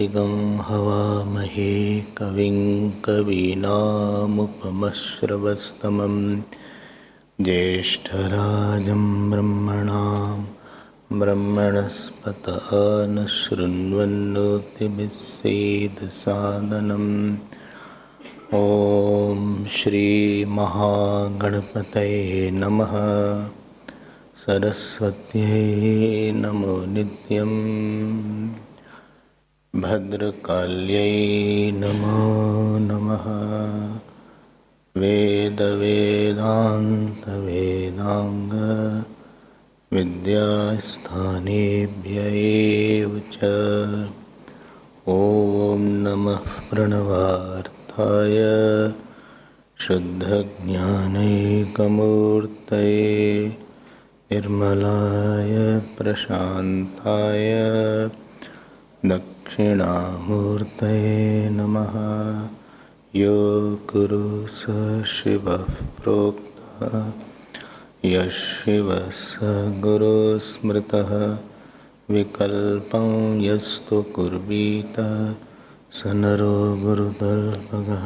साग्निगं हवामहे कविं कवीनामुपमश्रवस्तमं ज्येष्ठराजं ब्रह्मणां ब्रह्मणस्पत न शृण्वन्नोतिभिस्सेदसादनम् ॐ श्रीमहागणपतये नमः। सरस्वत्यै नमो नित्यं। भद्रकाल्यै नमो नमः। वेदवेदान्तवेदाङ्ग विद्यास्थानेभ्य एव च। ॐ नमः प्रणवार्थाय शुद्धज्ञानैकमूर्तये निर्मलाय प्रशान्ताय दक्षिणामूर्तये नमः। यो गुरु स शिवः प्रोक्तः यः शिवः स गुरुः स्मृतः विकल्पं यस्तु कुर्वीत स नरो गुरुतल्पगः।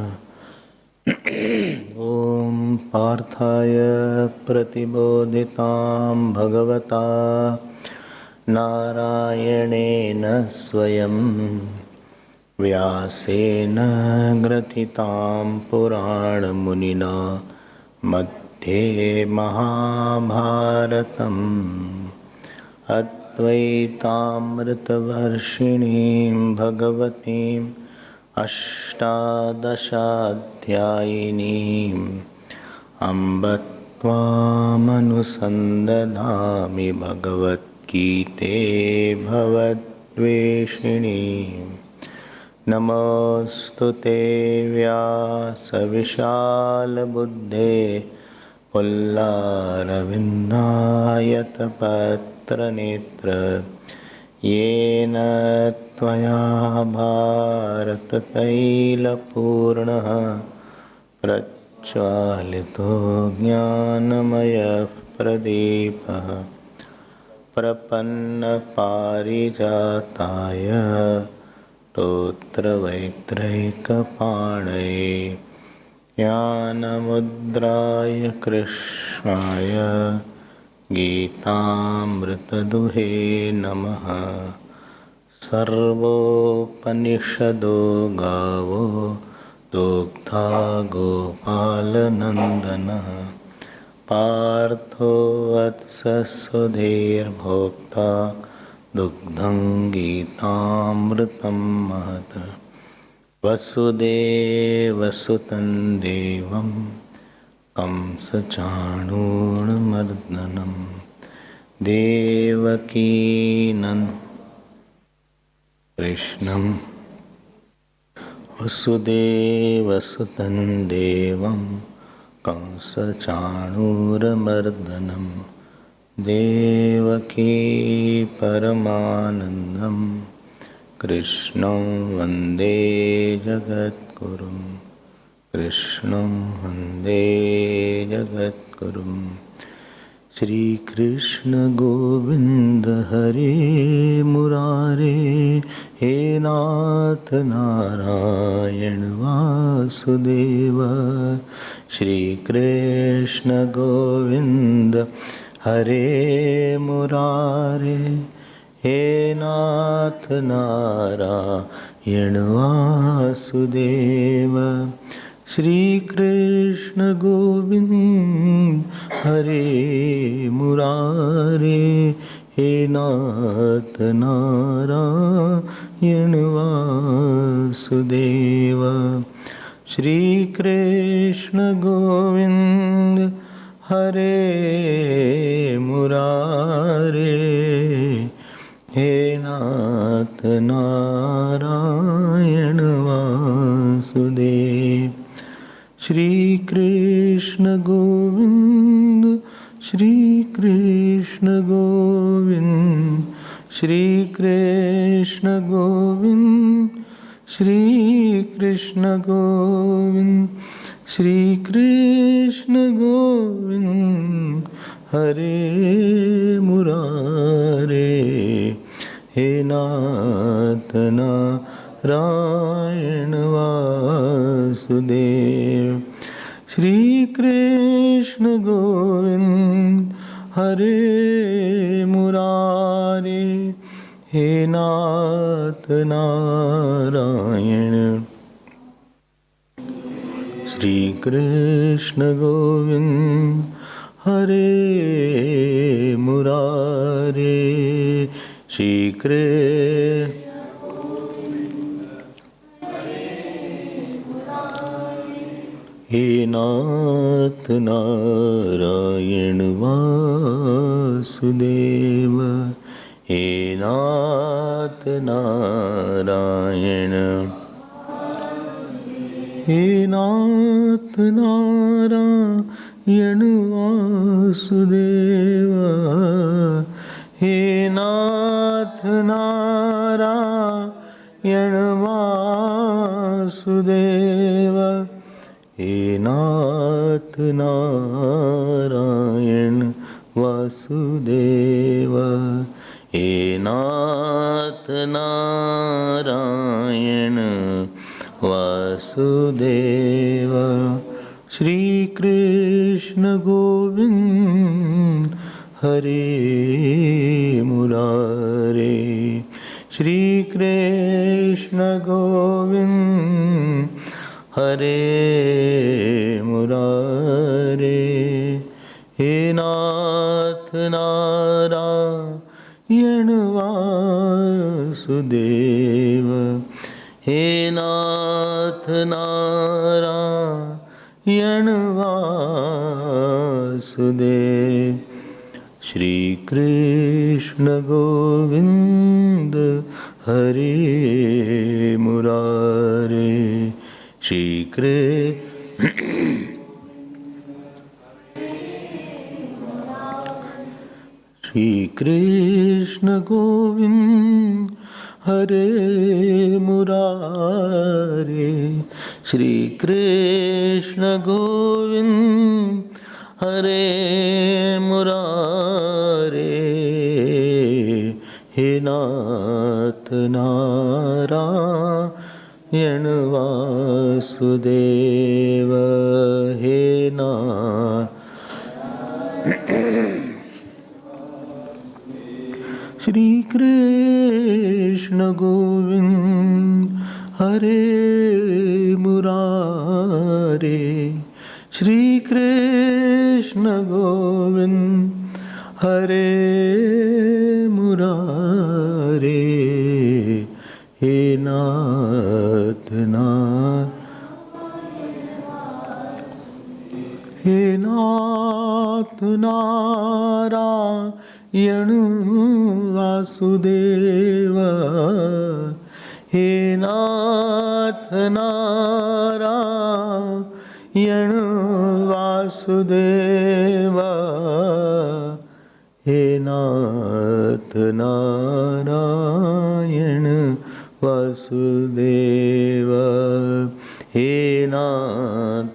ॐ पार्थाय प्रतिबोधितां भगवता नारायणेन स्वयं व्यासेन ग्रथितां पुराणमुनिना मध्ये महाभारतम् अद्वैतामृतवर्षिणीं भगवतीम् अष्टादशाध्यायिनीम् अम्ब त्वामनुसन्दधामि भगवद्गीते भवद्वेषिणीम्। नमोऽस्तु ते व्यासविशालबुद्धे पुल्लारविन्दायतपत्रनेत्र येन त्वया भारततैलपूर्णः प्रज्वालितो ज्ञानमयः प्रदीपः प्रपन्नपारिजाताय स्तोत्रवैत्रैकपाणये ज्ञानमुद्राय कृष्णाय गीतामृतदुहे नमः। सर्वोपनिषदो गावो दोग्धा गोपालनन्दनः पार्थो वत्ससुधीर्भोक्ता दुग्धं गीतामृतं महत्। वसुदेवसुतं देवं कंसचाणूरमर्दनं देवकी कृष्णं वसुदेवसुतं देवं कंसचाणूरमर्दनं देवकी परमानन्दं कृष्णं वन्दे जगद्गुरुं। कृष्णं वन्दे जगद्गुरुं। श्रीकृष्ण गोविन्द हरे मुरारे हे नाथ नारायण वासुदेव। श्रीकृष्ण गोविन्द हरे मुरारे हे नाथ नारायण वासुदेव। श्रीकृष्ण गोविन्द हरे मुरारे हे नाथ नारायण वासुदेव। श्रीकृष्ण गोविन्द हरे मुरारे हे नाथ नारायण वासुदेव। श्रीकृष्ण गोविन्द श्रीकृष्ण गोविन्द श्रीकृष्ण गोविन्द श्रीकृष्ण गोविन्द श्रीकृष्ण गोविन्द हरे मुरारे हे नाथ नारायण वासुदेव। श्री कृष्ण गोविंद हरे मुरारे, हे नाथ नारायण। श्री कृष्ण गोविंद हरे मुरारे, श्री कृष्ण हे नाथ नारायण वासुदेव, हे नाथ नारायण, हे नाथ नारायण वासुदेव, हे नाथ नारायण वासुदेव, हे नाथ नारायण वासुदेव, हे नाथ नारायण वासुदेव। श्री कृष्ण गोविंद हरे मुरारे, श्री कृष्ण गोविंद हरे मुरारे, हे नाथ नारायण वासुदेव, हे नाथ नारायण वासुदेव। श्री कृष्ण गोविंद हरे मुरारे, श्री कृष्ण गोविंद हरे मुरारे, श्री कृष्ण गोविंद हरे मुरारे, हे नाथ नारायण वासुदेव, हे नाथ। श्री कृष्ण गोविंद हरे मुरारे, श्री कृष्ण गोविंद हरे मुरारे, हे नाथ हे नाथ नारायण वासुदेव, हे नाथ नारायण वासुदेव, हे नाथ नारायण वासुदेव, हे नाथ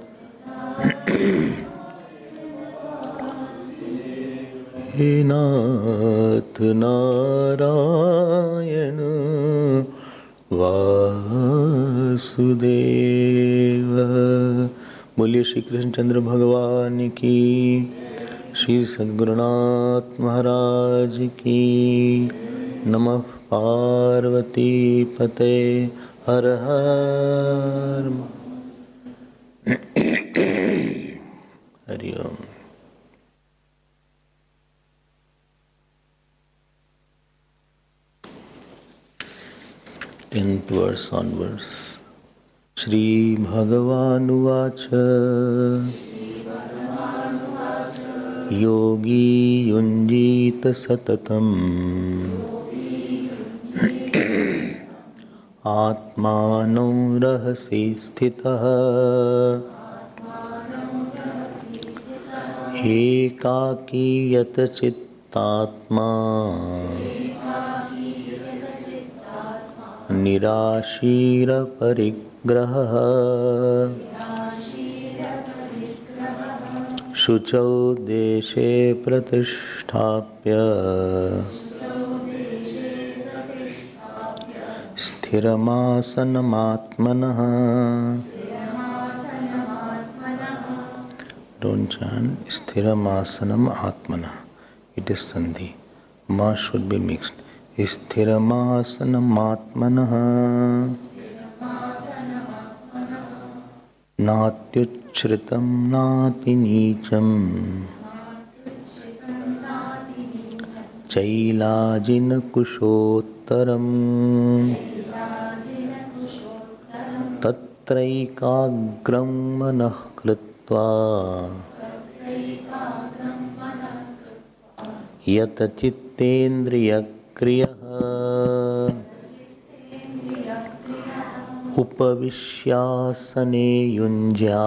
हे नाथ नारायण वासुदेव। बोलिए श्री कृष्णचंद्र भगवान की, श्री सद्गुरुनाथ महाराज की। नमः पार्वती पते, हर हर हरि ओम। 10th verse onwards. Shri Bhagavanuvaच Yogi yunjita satatam Atmano rahasi sthitah Ekaki yat chittatma निराशीर परिग्रह शुचौ देशे प्रतिष्ठाप्य Sthiramasanam Don't chant Sthiramasanam Atmana. It is Sandhi. Ma should be mixed. Sthiramasanam Atmana Natyuchritam Nati Nicham Chailajina Kushottaram Tatraikagram Manah Kritva Yata Chittendriya Kriyaha Upavishyasane Yunjya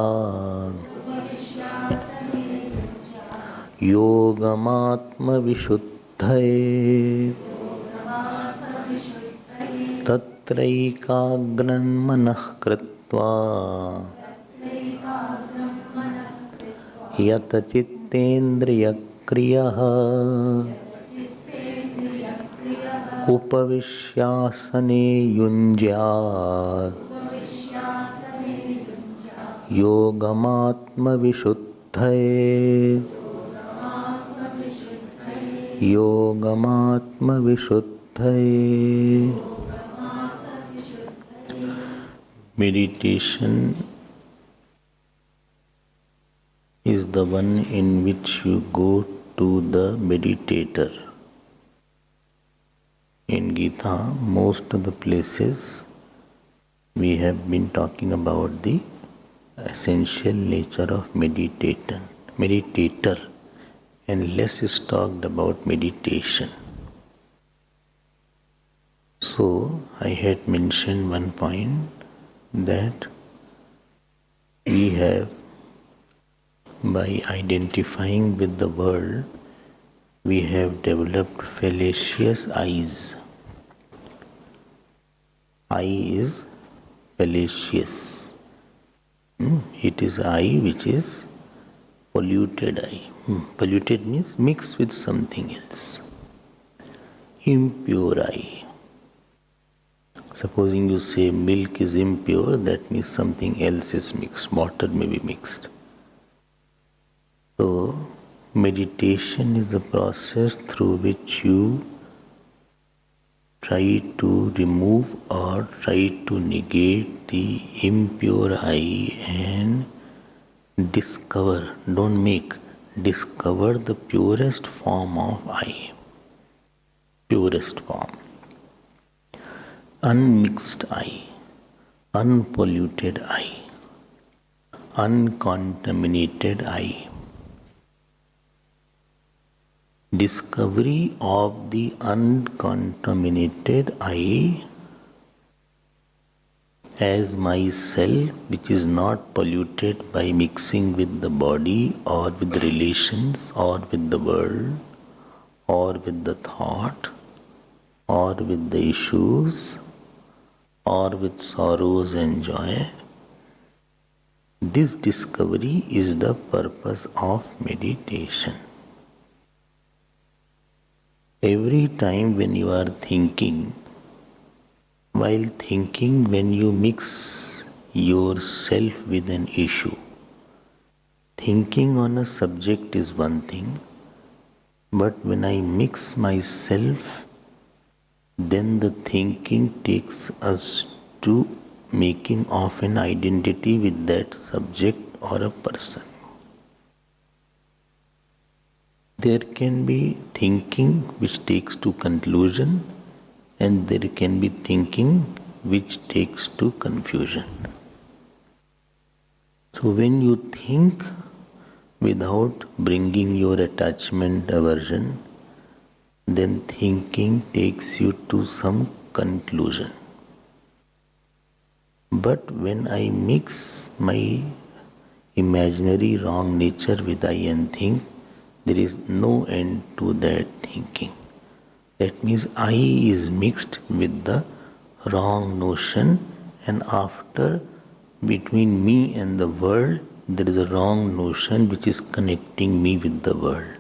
Yogamatma Vishuddhaye Tatraikagran Manah Kritva Yata Chittendriya Kriyaha Upavishyasane Yunjya Yogamatma Vishuddhaye Yogamatma Vishuddhaye. Meditation is the one in which you go to the meditator. In Gita, most of the places we have been talking about the essential nature of meditator, and less is talked about meditation. So, I had mentioned one point that we have, by identifying with the world, we have developed fallacious eyes. Eye is fallacious. It is eye which is polluted eye. Polluted means mixed with something else. Impure eye. Supposing you say milk is impure, that means something else is mixed. Water may be mixed. So, meditation is a process through which you try to remove or try to negate the impure eye and discover, don't make, discover the purest form of eye. Purest form. Unmixed eye, unpolluted eye, uncontaminated eye. Discovery of the uncontaminated eye as myself, which is not polluted by mixing with the body or with relations or with the world or with the thought or with the issues or with sorrows and joy. This discovery is the purpose of meditation. Every time when you are thinking, while thinking, when you mix yourself with an issue, thinking on a subject is one thing, but when I mix myself, then the thinking takes us to making of an identity with that subject or a person. There can be thinking which takes to conclusion, and there can be thinking which takes to confusion. So when you think without bringing your attachment, aversion, then thinking takes you to some conclusion. But when I mix my imaginary wrong nature with I and think, there is no end to that thinking. That means I is mixed with the wrong notion, and after, between me and the world, there is a wrong notion which is connecting me with the world.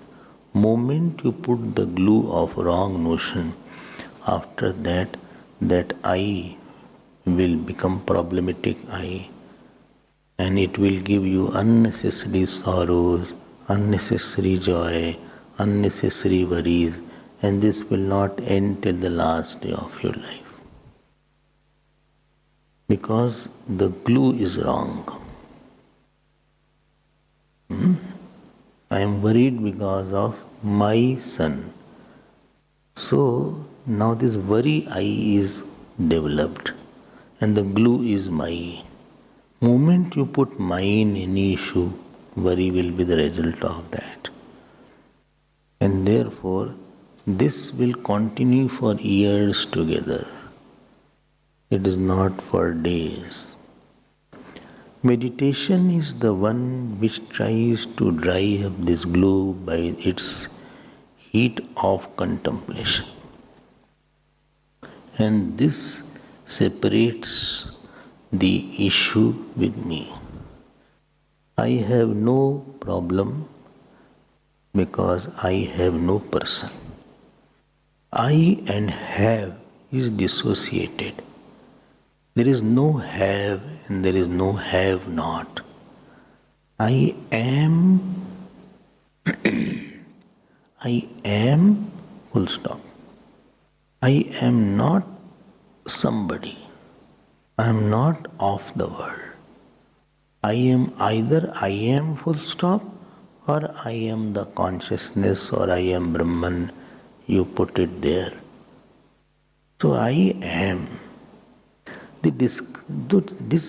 Moment you put the glue of wrong notion, after that, that I will become problematic eye, and it will give you unnecessary sorrows, unnecessary joy, unnecessary worries, and this will not end till the last day of your life. Because the glue is wrong. I am worried because of my son. So now this worry I is developed, and the glue is my. Moment you put my in any issue, worry will be the result of that. And therefore, this will continue for years together. It is not for days. Meditation is the one which tries to dry up this glue by its heat of contemplation. And this separates the issue with me. I have no problem because I have no person. I and have is dissociated. There is no have and there is no have not. I am, I am, full stop. I am not somebody. I am not of the world. I am either I am full stop or I am the consciousness or I am Brahman. You put it there. So I am. This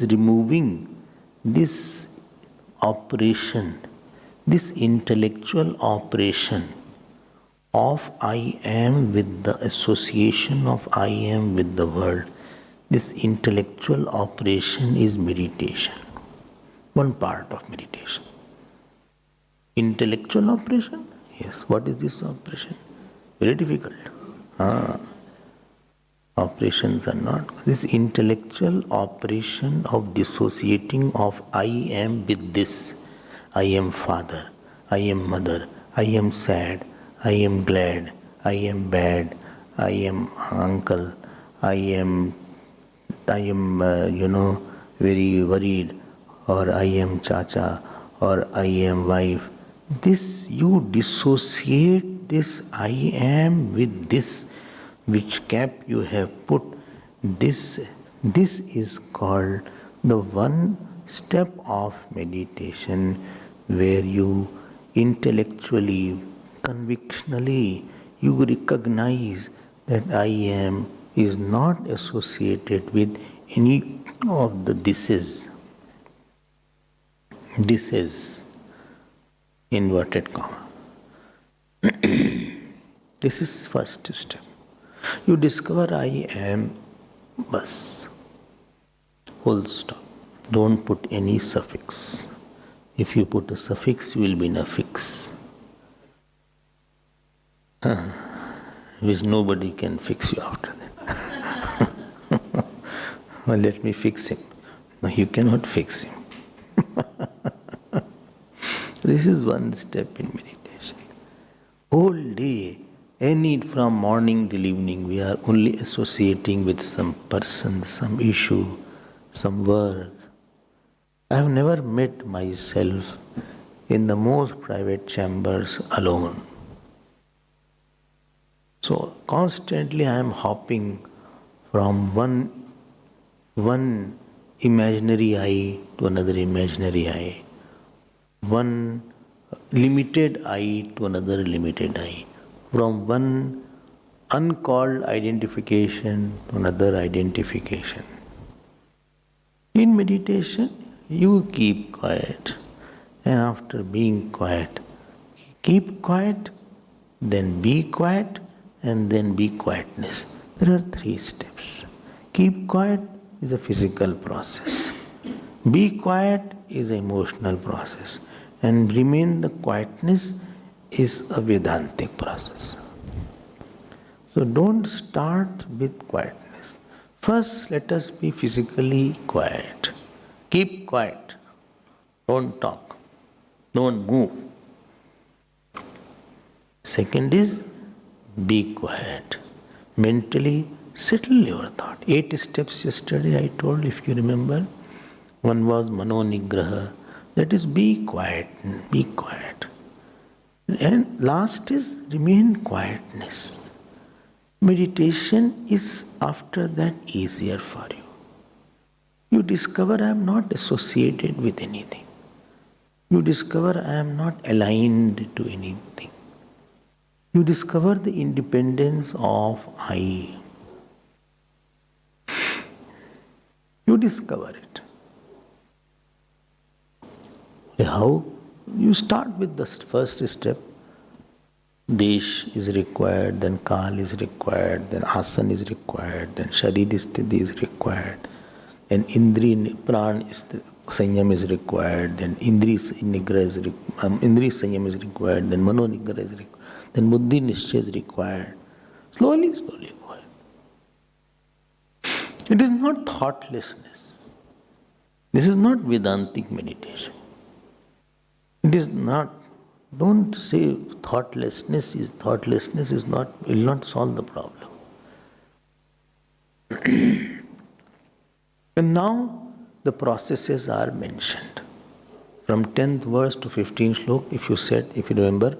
removing this operation, this intellectual operation of I am with the association of I am with the world, this intellectual operation is meditation. One part of meditation. Intellectual operation? Yes. What is this operation? Very difficult. Operations are not. This intellectual operation of dissociating of I am with this. I am father, I am mother, I am sad, I am glad, I am bad, I am uncle, I am very worried, or I am chacha, or I am wife. This, you dissociate this I am with this, which cap you have put. This is called the one step of meditation where you intellectually, convictionally, you recognize that I am is not associated with any of the thises. This is inverted comma. This is first step. You discover I am, bas. Full stop. Don't put any suffix. If you put a suffix, you will be in a fix. Which nobody can fix you after that. Well, let me fix him. No, you cannot fix him. This is one step in meditation. Whole day, from morning till evening, we are only associating with some person, some issue, some work. I have never met myself in the most private chambers alone. So constantly I am hopping from one imaginary I to another imaginary I, one limited I to another limited I, from one uncalled identification to another identification. In meditation, you keep quiet, and after being quiet, keep quiet, then be quiet, and then be quietness. There are 3 steps. Keep quiet is a physical process. Be quiet is an emotional process. And remain the quietness is a Vedantic process. So don't start with quietness. First, let us be physically quiet. Keep quiet. Don't talk. Don't move. Second is be quiet. Mentally Settle your thought. 8 steps yesterday I told, if you remember. One was Mano Nigraha. That is, be quiet, be quiet. And last is remain quietness. Meditation is after that easier for you. You discover I am not associated with anything. You discover I am not aligned to anything. You discover the independence of I. You discover it. How? You start with the first step. Desh is required, then Kal is required, then Asan is required, then Shariri Sthiti is required, then Indri Pran Sanyam is required, then Indri Sanyam is required, then Mano Nigra is required, then Buddhi Nishcha is required. Slowly go ahead. It is not thoughtlessness. This is not Vedantic meditation. It is not. Don't say thoughtlessness is not, will not solve the problem. And now the processes are mentioned. From 10th verse to 15th slok, if you remember,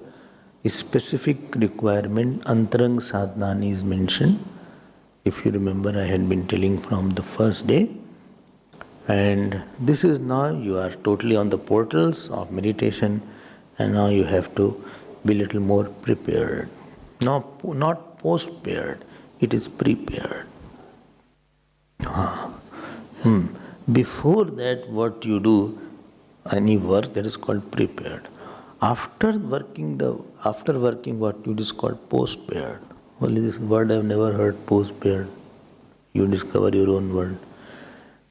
a specific requirement, Antarang Sadhnani is mentioned. If you remember, I had been telling from the first day. And this is now, you are totally on the portals of meditation, and now you have to be a little more prepared. Not post-prepared, it is prepared. Before that, what you do, any work, that is called prepared. After working what you do is called post-prepared. Only this word I have never heard, post-prepared. You discover your own word.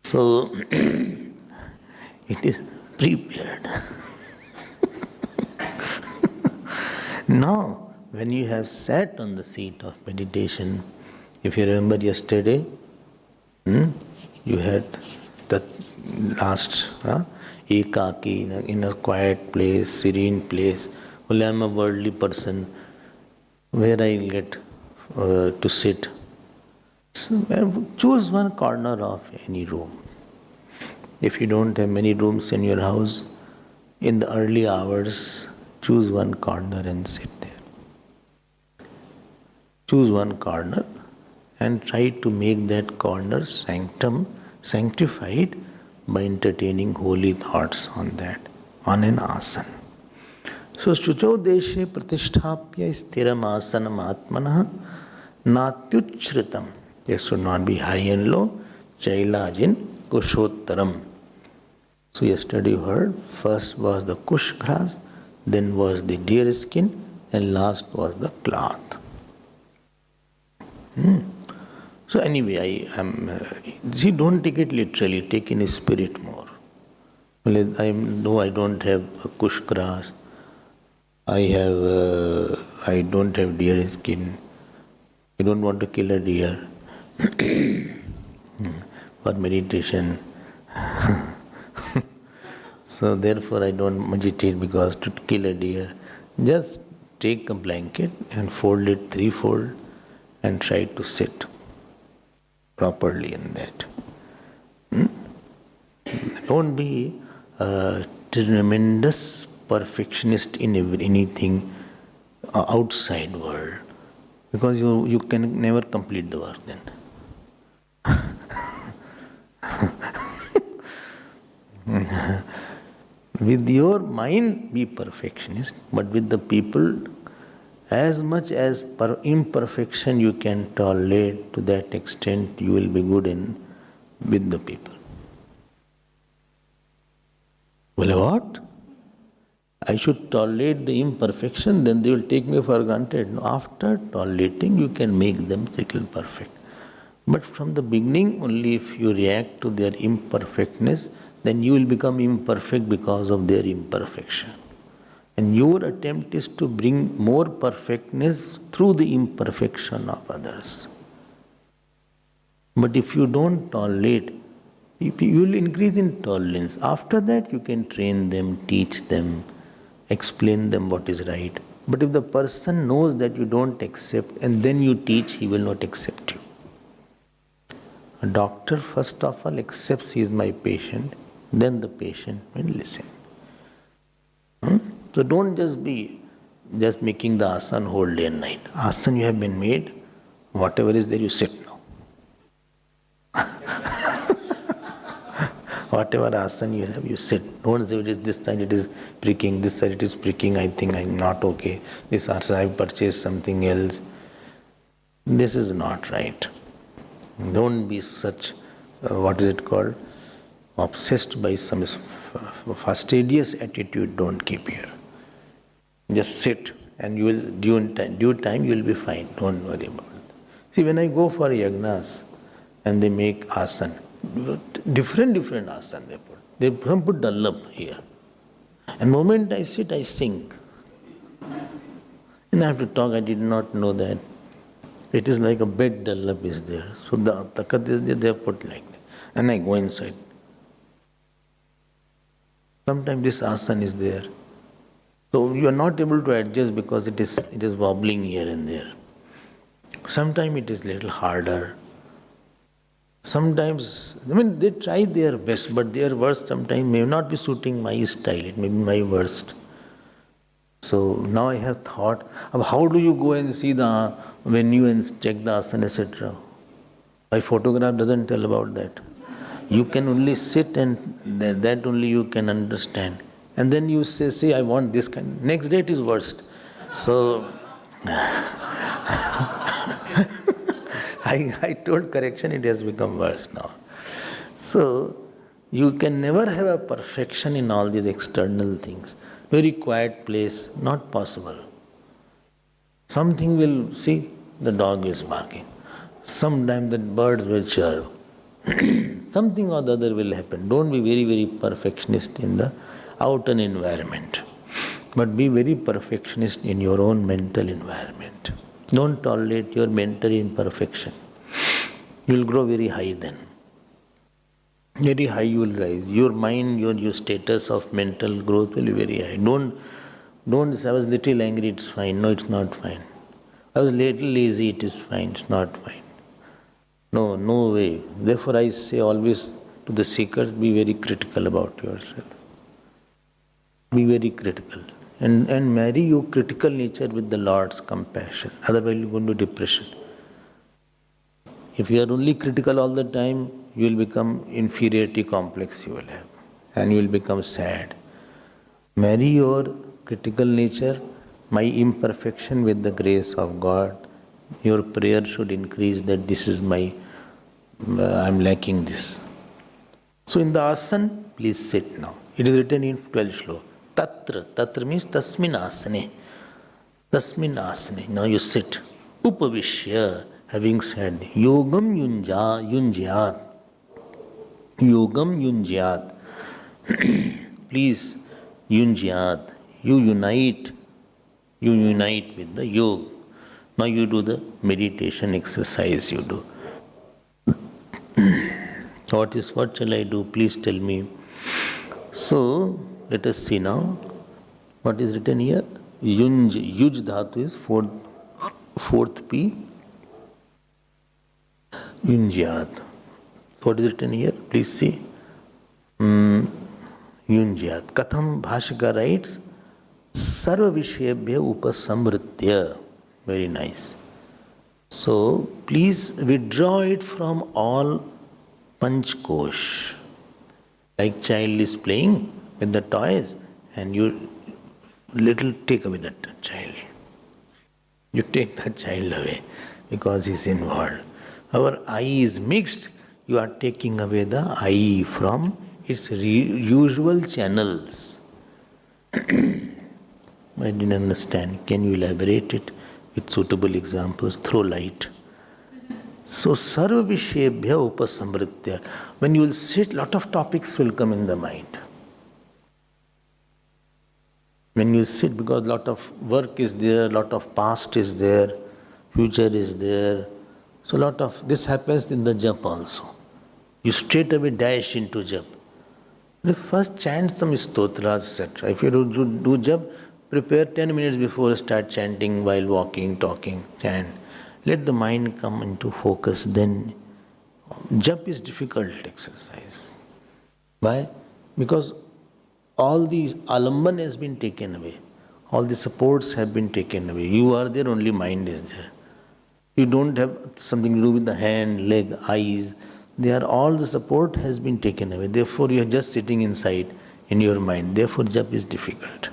So, it is prepared. Now, when you have sat on the seat of meditation, if you remember yesterday, you had the last ekaki, in a quiet place, serene place. Well, I am a worldly person. Where I will get to sit? So, choose one corner of any room. If you don't have many rooms in your house, in the early hours, choose one corner and sit there. Choose one corner and try to make that corner sanctified by entertaining holy thoughts on that, on an asana. So, Shucho Deshe Pratisthapya Sthiram Asanam Atmanah Natyuchritam. It should not be high and low. Chailajin Kushottaram. So yesterday you heard, first was the kush grass, then was the deer skin, and last was the cloth. So anyway, don't take it literally, take in spirit more. Well, I don't have a kush grass. I don't have deer skin. I don't want to kill a deer for meditation. So therefore I don't meditate because to kill a deer. Just take a blanket and fold it threefold and try to sit properly in that. Don't be a tremendous perfectionist in anything outside world, because you can never complete the work then. With your mind, be perfectionist, but with the people, as much as imperfection you can tolerate, to that extent you will be good with the people. Well, what? I should tolerate the imperfection, then they will take me for granted. No, after tolerating, you can make them little perfect. But from the beginning, only if you react to their imperfectness, then you will become imperfect because of their imperfection. And your attempt is to bring more perfectness through the imperfection of others. But if you don't tolerate, you will increase in tolerance. After that, you can train them, teach them, explain them what is right. But if the person knows that you don't accept and then you teach, he will not accept you. A doctor first of all accepts he is my patient, then the patient will listen. So don't just be just making the asana whole day and night. Asana you have been made, whatever is there you sit now. Whatever asana you have, you sit. Don't say it is this side it is pricking, this side it is pricking, I think I'm not okay. This asana I have purchased something else. This is not right. Don't be such, what is it called? Obsessed by some fastidious attitude, don't keep here. Just sit and you will, due time you will be fine. Don't worry about it. See, when I go for yagnas and they make asana, different asana they put. They put dallab here. And moment I sit, I sink. And I have to talk, I did not know that. It is like a bed dallab is there. So the takat is there, they have put like that. And I go inside. Sometimes this asana is there. So you are not able to adjust because it is wobbling here and there. Sometimes it is little harder. Sometimes, they try their best, but their worst sometimes may not be suiting my style. It may be my worst. So now I have thought of how do you go and see the venue and check the asana, etc. My photograph doesn't tell about that. You can only sit and that only you can understand. And then you say, I want this kind. Next day it is worst. So I told correction, it has become worse now. So you can never have a perfection in all these external things. Very quiet place, not possible. Something will, see, the dog is barking. Sometimes the birds will chirp. Something or the other will happen. Don't be very perfectionist in the outer environment. But be very perfectionist in your own mental environment. Don't tolerate your mental imperfection. You will grow very high then. Very high you will rise. Your mind, your status of mental growth will be very high. Don't say, I was little angry, it's fine. No, it's not fine. I was little lazy, it is fine. It's not fine. No way. Therefore I say always to the seekers, be very critical about yourself. Be very critical. And marry your critical nature with the Lord's compassion. Otherwise you go into depression. If you are only critical all the time, you will become inferiority complex you will have. And you will become sad. Marry your critical nature, my imperfection with the grace of God. Your prayer should increase that this is I'm lacking this. So in the asana, please sit now. It is written in 12th shloka. Tatra means tasmin asane. Tasmin asane. Now you sit. Upavishya, having said, yogam yunjyat. Yogam yunjyat. Please, yunjyat. You unite with the yoga. Now you do the meditation exercise you do. What shall I do? Please tell me. So, let us see now. What is written here? Yuj dhatu is fourth P. Yunjyat. What is written here? Please see. Yunjyat. Katham Bhashika writes, Sarva Vishayabhya Upasamritya. Very nice. So, please withdraw it from all Panchkosh. Like child is playing with the toys and you little take away that child. You take the child away because he is involved. Our eye is mixed. You are taking away the eye from its usual channels. I didn't understand. Can you elaborate it with suitable examples? Throw light. So, sarva vishayabhya upasamritya. When you will sit, lot of topics will come in the mind. When you sit, because lot of work is there, lot of past is there, future is there. So, lot of this happens in the japa also. You straight away dash into japa. First chant some stotras, etc. If you do japa, prepare 10 minutes before start chanting while walking, talking, chant. Let the mind come into focus, then Jap is difficult exercise. Why? Because all the alamban has been taken away. All the supports have been taken away. You are there, only mind is there. You don't have something to do with the hand, leg, eyes. All the support has been taken away. Therefore, you are just sitting inside in your mind. Therefore, jap is difficult.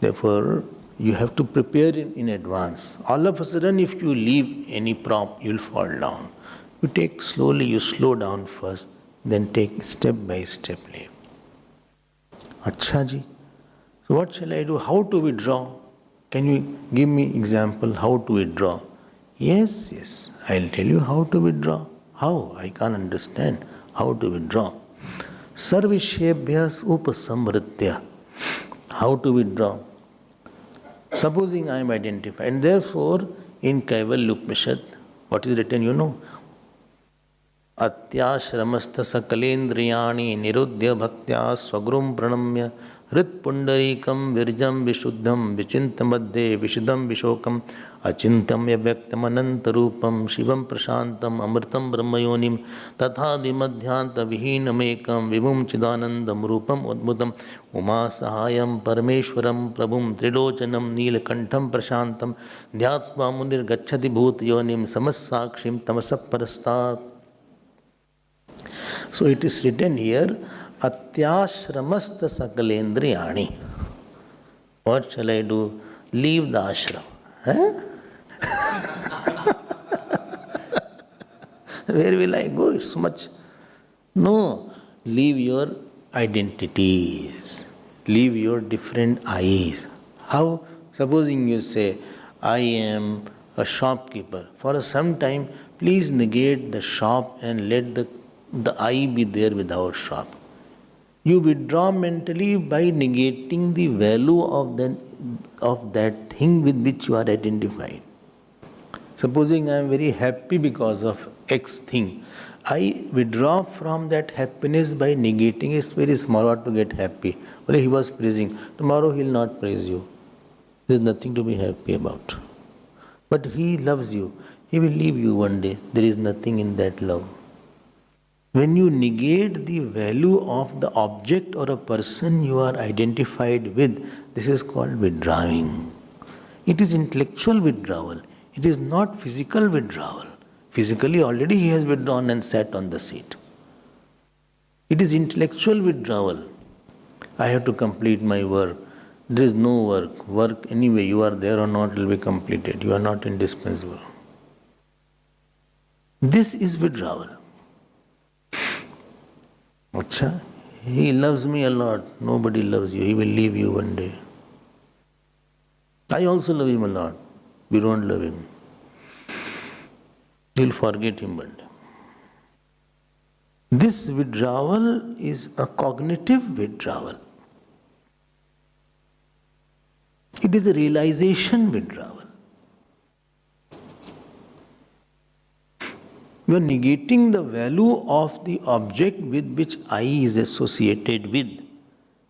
Therefore, you have to prepare in advance. All of a sudden, if you leave any prop, you will fall down. You take slowly, you slow down first, then take step by step leave. Acha ji. So what shall I do? How to withdraw? Can you give me example how to withdraw? Yes, I'll tell you how to withdraw. How? I can't understand how to withdraw. Sarvishebhyas upasamritya. How to withdraw? Supposing I am identified, and therefore in Kaivalya Upanishad, what is written, you know? Atyashramastha sakalendriyani nirudhya bhaktya swagrum pranamya hrit pundarikam virjam vishuddham vichintamadde vishudam vishokam achintamya vyaktam anantarupam shivam prashantam amritam brahmayonim tathadi madhyanta vihinamekam vimum chidanandam rupam udbhutam uma sahayam parameshwaram prabhum trilochanam neelakantham prashantam dhyatva munir gacchati bhutyonim samassakshim tamasapparastat. So it is written here, Atyashramastha sakalendriyani. What shall I do? Leave the ashram. Huh? Where will I go? It's so much. No. Leave your identities. Leave your different eyes. How? Supposing you say, I am a shopkeeper. For some time, please negate the shop and let the I be there without shop. You withdraw mentally by negating the value of that thing with which you are identified. Supposing I am very happy because of X thing, I withdraw from that happiness by negating. It's very small to get happy. Well, he was praising. Tomorrow he will not praise you. There is nothing to be happy about. But he loves you. He will leave you one day. There is nothing in that love. When you negate the value of the object or a person you are identified with, this is called withdrawing. It is intellectual withdrawal. It is not physical withdrawal. Physically already he has withdrawn and sat on the seat. It is intellectual withdrawal. I have to complete my work. There is no work. Work anyway, you are there or not, will be completed. You are not indispensable. This is withdrawal. Acha, he loves me a lot. Nobody loves you. He will leave you one day. I also love him a lot. We don't love him. You will forget him one day. This withdrawal is a cognitive withdrawal. It is a realization withdrawal. You are negating the value of the object with which I is associated with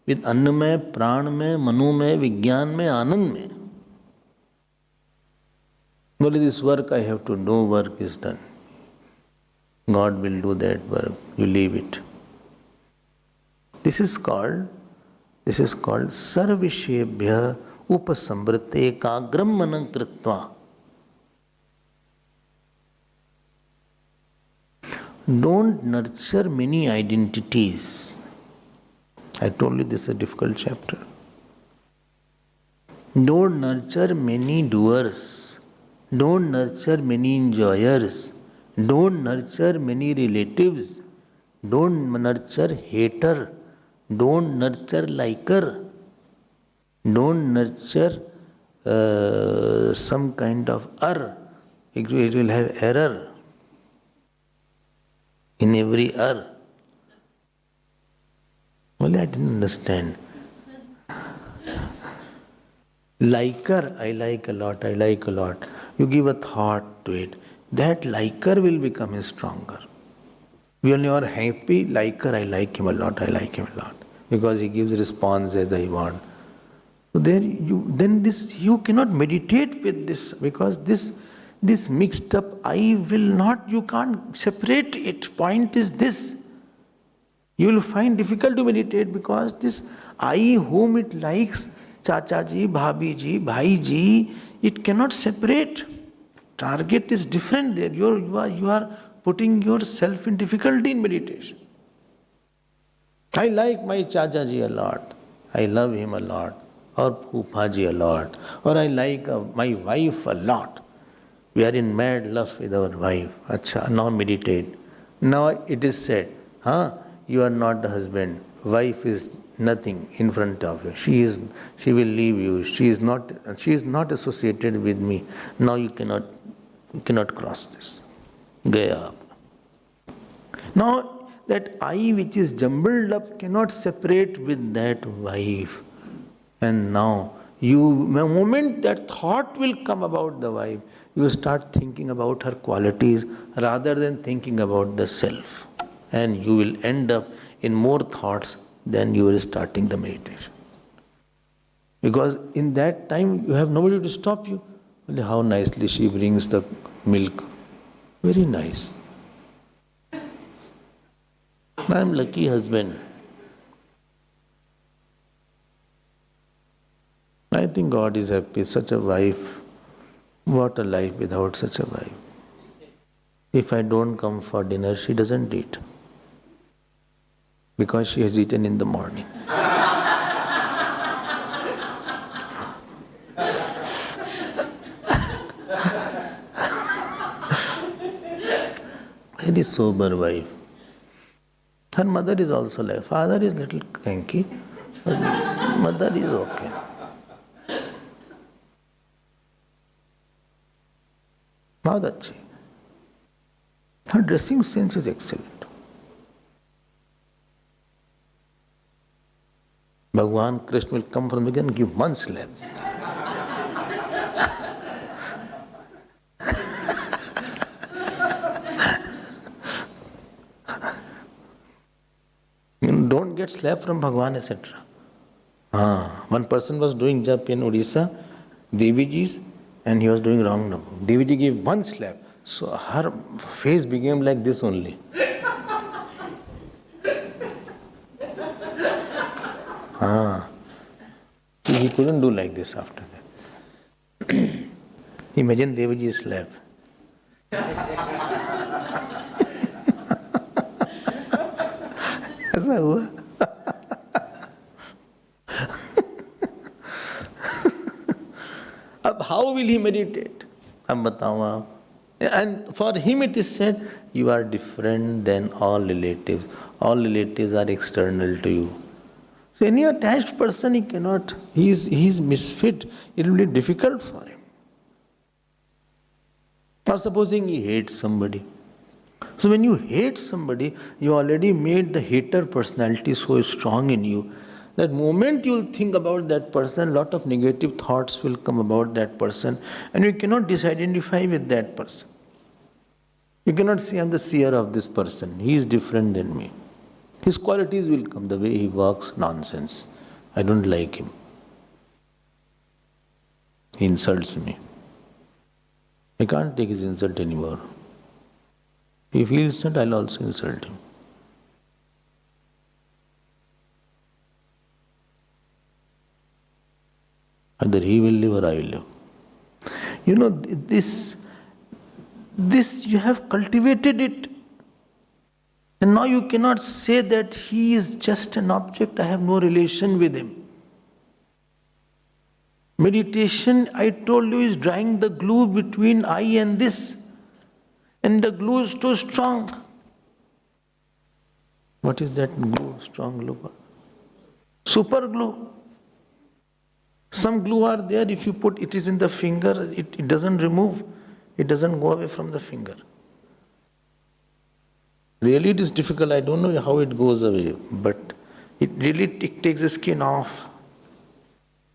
अन्न में, प्राण में, मनो में, विज्ञान में, आनंद में. Only this work I have to do, work is done. God will do that work, you leave it. This is called sarvishebhya upasamvrite ekagram manam kritva. Don't nurture many identities. I told you this is a difficult chapter. Don't nurture many doers. Don't nurture many enjoyers. Don't nurture many relatives. Don't nurture hater. Don't nurture liker. Don't nurture some kind of error. It will have error in every error. Well, I didn't understand. Liker, I like a lot. You give a thought to it. That liker will become stronger. When you are happy, liker, I like him a lot. Because he gives response as I want. So you cannot meditate with this, because this mixed up I will not, you can't separate it. Point is this. You will find difficult to meditate because this I whom it likes, Chacha ji, Bhabhi ji, Bhai ji, it cannot separate. Target is different there. You are putting yourself in difficulty in meditation. I like my Chacha ji a lot. I love him a lot. Or Poopa ji a lot. Or I like my wife a lot. We are in mad love with our wife. Acha, now meditate. Now it is said, you are not the husband. Wife is nothing in front of you. She will leave you. She is not associated with me. Now you cannot cross this. Gaya. Now that I which is jumbled up cannot separate with that wife. And now the moment that thought will come about the wife, you start thinking about her qualities rather than thinking about the self. And you will end up in more thoughts than you were starting the meditation. Because in that time you have nobody to stop you. Only how nicely she brings the milk. Very nice. I am lucky husband. I think God is happy. Such a wife. What a life without such a wife. If I don't come for dinner, she doesn't eat. Because she has eaten in the morning. Very sober wife. Her mother is also like, father is little cranky, but mother is okay. Bahut achhi. Her dressing sense is excellent. Bhagwan Krishna will come from again and give one slap. Don't get slapped from Bhagwan, etc. One person was doing jap in Odisha, Deviji's, and he was doing wrong number. Deviji gave one slap, so her face became like this only. So he couldn't do like this after that. Imagine Deviji's slap. ऐसा हुआ? अब how will he meditate? अब बताओ आप. And for him it is said, you are different than all relatives. All relatives are external to you. So any attached person, he cannot, he is misfit. It will be difficult for him. Or supposing he hates somebody. So when you hate somebody, you already made the hater personality so strong in you that moment you will think about that person, lot of negative thoughts will come about that person, and you cannot disidentify with that person. You cannot say, I am the seer of this person. He is different than me. His qualities will come, the way he walks, nonsense. I don't like him. He insults me. I can't take his insult anymore. If he insult, I'll also insult him. Either he will live or I will live. You know, this you have cultivated it. And now you cannot say that he is just an object, I have no relation with him. Meditation, I told you, is drawing the glue between I and this. And the glue is too strong. What is that glue, strong glue? Super glue. Some glue are there, if you put it is in the finger, it doesn't remove. It doesn't go away from the finger. Really it is difficult, I don't know how it goes away, but it takes the skin off.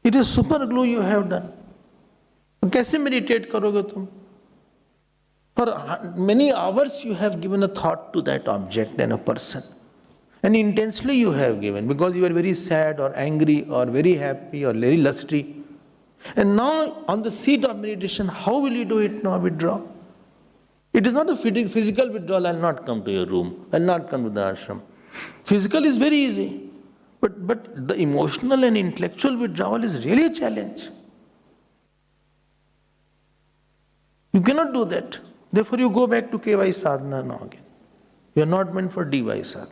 It is super glue you have done. कैसे meditate करोगे तुम? For many hours you have given a thought to that object and a person. And intensely you have given, because you are very sad or angry or very happy or very lusty. And now on the seat of meditation, how will you do it now? Withdraw. It is not a physical withdrawal. I'll not come to your room. I'll not come to the ashram. Physical is very easy. But the emotional and intellectual withdrawal is really a challenge. You cannot do that. Therefore you go back to KY sadhana now again. You are not meant for DY sadhana.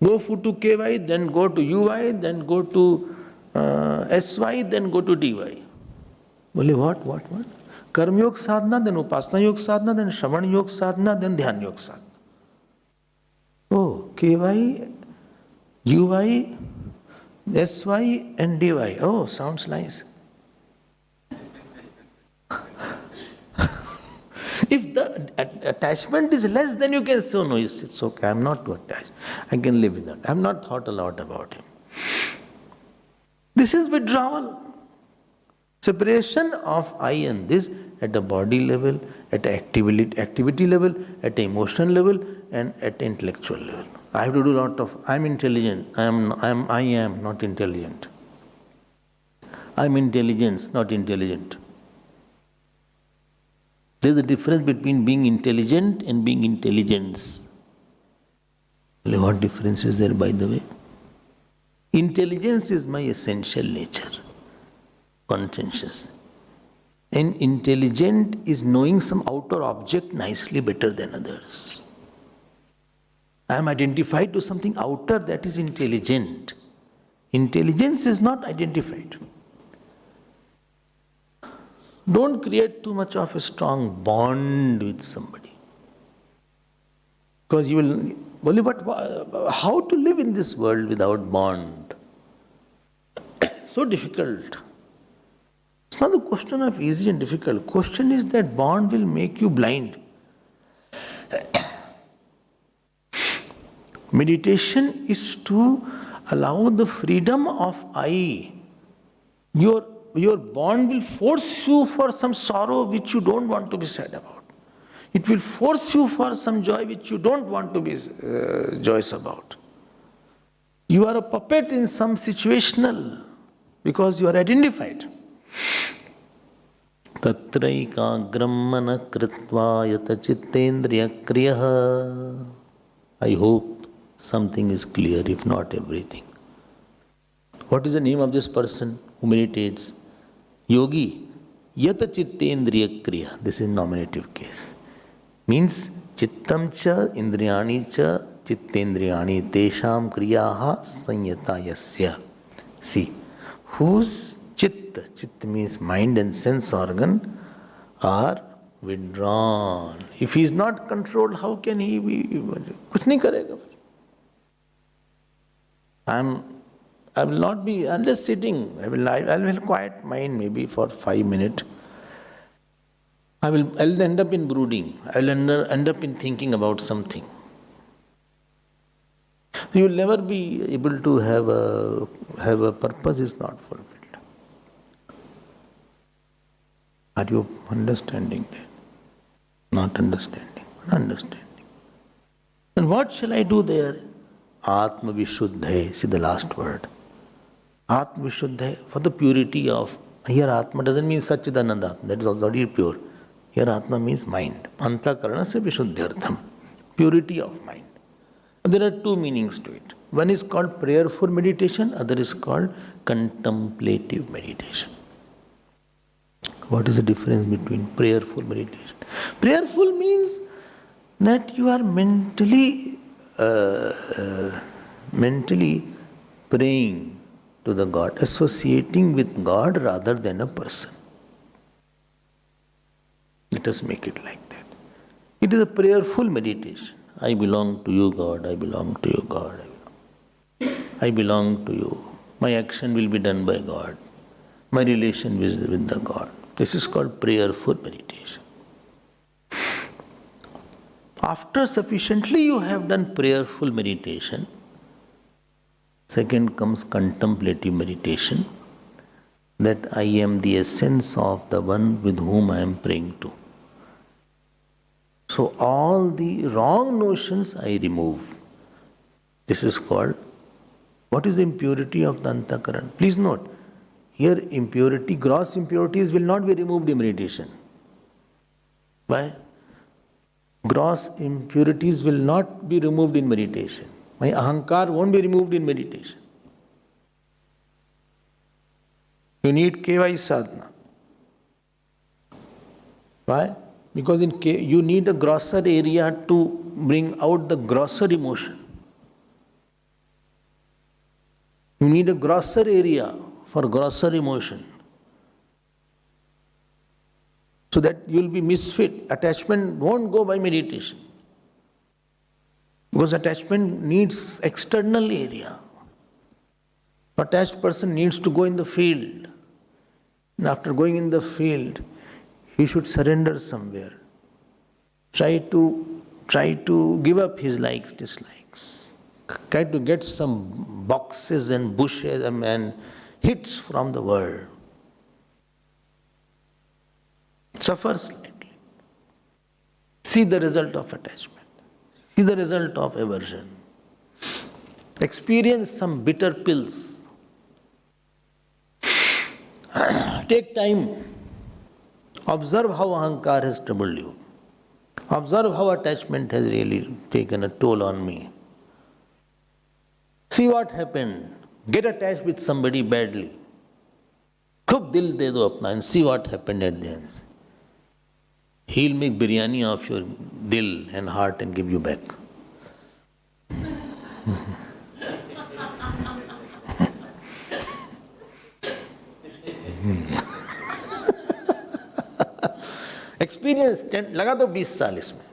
Go to KY, then go to UI, then go to SY, then go to DY. Bole what? Karma Yoga sadhana, then Upasana Yoga sadhana, then Shravan Yoga sadhana, then Dhyan Yoga sadhana. Oh, KY, UI, SY and DY. Oh, sounds nice. If the attachment is less, then you can say, oh no, it's okay, I'm not too attached. I can live with that. I have not thought a lot about him. This is withdrawal. Separation of I and this at a body level, at an activity level, at an emotional level, and at an intellectual level. I have to do a lot of, I'm intelligent, I am not intelligent. I'm intelligence, not intelligent. There is a difference between being intelligent and being intelligence. What difference is there, by the way? Intelligence is my essential nature, conscientious. And intelligent is knowing some outer object nicely better than others. I am identified to something outer, that is intelligent. Intelligence is not identified. Don't create too much of a strong bond with somebody. Because you will, but how to live in this world without bond? So difficult. It's not the question of easy and difficult. Question is that bond will make you blind. Meditation is to allow the freedom of I. Your bond will force you for some sorrow which you don't want to be sad about. It will force you for some joy which you don't want to be joyous about. You are a puppet in some situational because you are identified. Tatraikagram mana kritva yata chittendriya kriyaha. I hope something is clear, if not everything. What is the name of this person who meditates? Yogi. Yata chittendriya kriya. This is nominative case. Means chittam cha indriyani cha chittendriyani tesham kriyaha sanyata yasya. See, whose chitta, chitta means mind and sense organ, are withdrawn. If he is not controlled, how can he be? Kuch nahi karega. I will not be, unless sitting, I will quiet mind maybe for 5 minutes. I'll end up in brooding. I'll end up in thinking about something. You will never be able to have a purpose is not fulfilled. Are you understanding that? Not understanding. Understanding. And what shall I do there? Atma Vishuddha. See the last word. Atma Vishuddha, for the purity of. Here Atma doesn't mean Satchidananda. That is already pure. Here Atma means mind. Antakarana se Vishuddhyartham. Purity of mind. There are two meanings to it. One is called prayerful meditation, other is called contemplative meditation. What is the difference between prayerful meditation? Prayerful means that you are mentally praying to the God, associating with God rather than a person. Let us make it like that. It is a prayerful meditation. I belong to you, God. I belong to you, God. I belong to you. My action will be done by God. My relation with the God. This is called prayerful meditation. After sufficiently you have done prayerful meditation, second comes contemplative meditation, that I am the essence of the one with whom I am praying to. So all the wrong notions I remove. This is called, what is the impurity of the Antakaran? Please note, Here impurity, gross impurities will not be removed in meditation. Why? Gross impurities will not be removed in meditation. My ahankar won't be removed in meditation. You need KY sadhana. Why? Because you need a grosser area to bring out the grosser emotion. You need a grosser area for grosser emotion. So that you will be misfit. Attachment won't go by meditation. Because attachment needs external area. Attached person needs to go in the field. And after going in the field, he should surrender somewhere. Try to give up his likes, dislikes. Try to get some boxes and bushes and hits from the world. Suffer slightly. See the result of attachment. See the result of aversion. Experience some bitter pills. Take time. Observe how ahankar has troubled you. Observe how attachment has really taken a toll on me. See what happened. Get attached with somebody badly. Khub dil de do apna and see what happened at the end. He'll make biryani of your dil and heart and give you back. Experience, लगा दो 20 साल इसमें,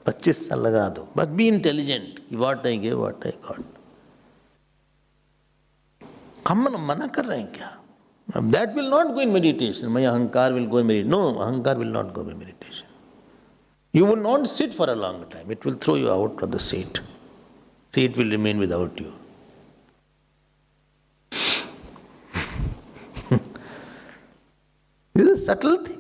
25 साल लगा दो, but be intelligent. What I gave, what I got. हम मना कर रहे हैं क्या? That will not go in meditation. My ahankar will go in meditation. No, ahankar will not go in meditation. You will not sit for a long time. It will throw you out of the seat. Seat will remain without you. This is a subtle thing.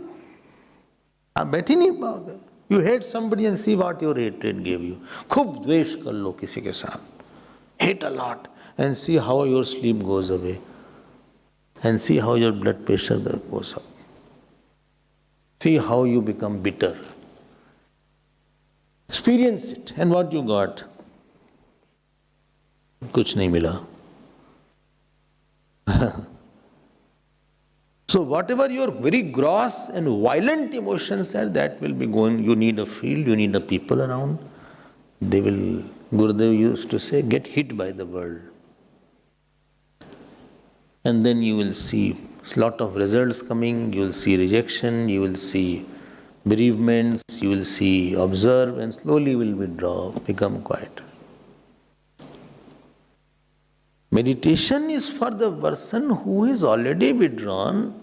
आप बैठ ही नहीं पाओगे. You hate somebody and see what your hatred gave you. खूब द्वेष कर लो किसी के साथ. Hate a lot and see how your sleep goes away. And see how your blood pressure goes up. See how you become bitter. Experience it. And what you got? कुछ नहीं मिला. So whatever your very gross and violent emotions are, that will be going. You need a field, you need a people around. They will, Gurudev used to say, get hit by the world. And then you will see a lot of results coming, you will see rejection, you will see bereavements, you will see observe and slowly will withdraw, become quiet. Meditation is for the person who is already withdrawn.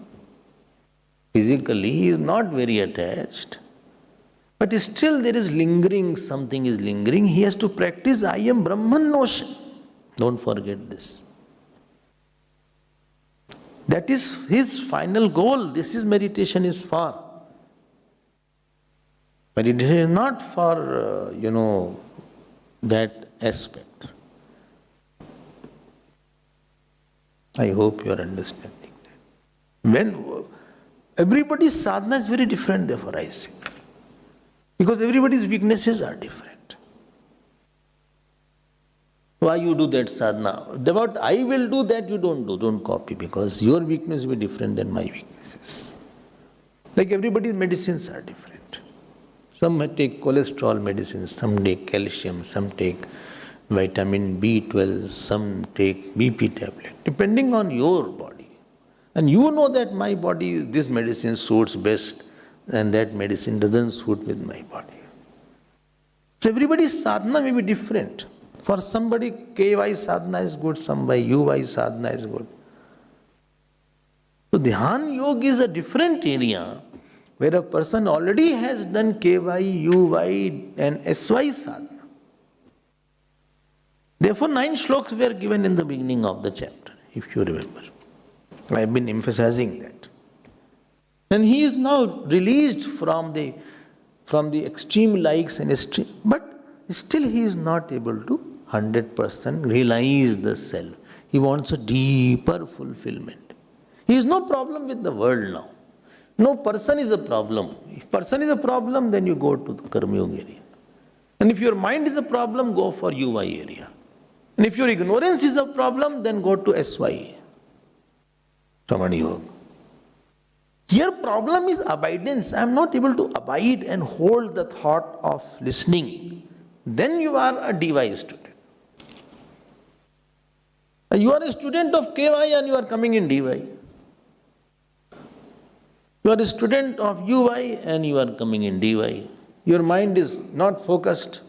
Physically, he is not very attached. But still there is lingering, something is lingering. He has to practice I am Brahman notion. Don't forget this. That is his final goal. This is meditation is for. Meditation is not for, that aspect. I hope you are understanding that. When everybody's sadhana is very different, therefore I say. Because everybody's weaknesses are different. Why you do that sadhana? What I will do that you don't do. Don't copy because your weakness will be different than my weaknesses. Like everybody's medicines are different. Some take cholesterol medicines, some take calcium, some take vitamin B12, some take BP tablet, depending on your body. And you know that my body, this medicine suits best and that medicine doesn't suit with my body. So everybody's sadhana may be different. For somebody KY sadhana is good, somebody UY sadhana is good. So Dhyan Yoga is a different area where a person already has done KY, UY and SY sadhana. Therefore, 9 shlokas were given in the beginning of the chapter, if you remember. I have been emphasizing that. And he is now released from the extreme likes and extreme, but still he is not able to 100% realize the self. He wants a deeper fulfillment. He is no problem with the world now. No person is a problem. If person is a problem, then you go to the Karma Yoga area. And if your mind is a problem, go for UY area. And if your ignorance is a problem, then go to SY, Samani Yoga. Your problem is abidance. I am not able to abide and hold the thought of listening. Then you are a DY student. You are a student of KY and you are coming in DY. You are a student of UY and you are coming in DY. Your mind is not focused.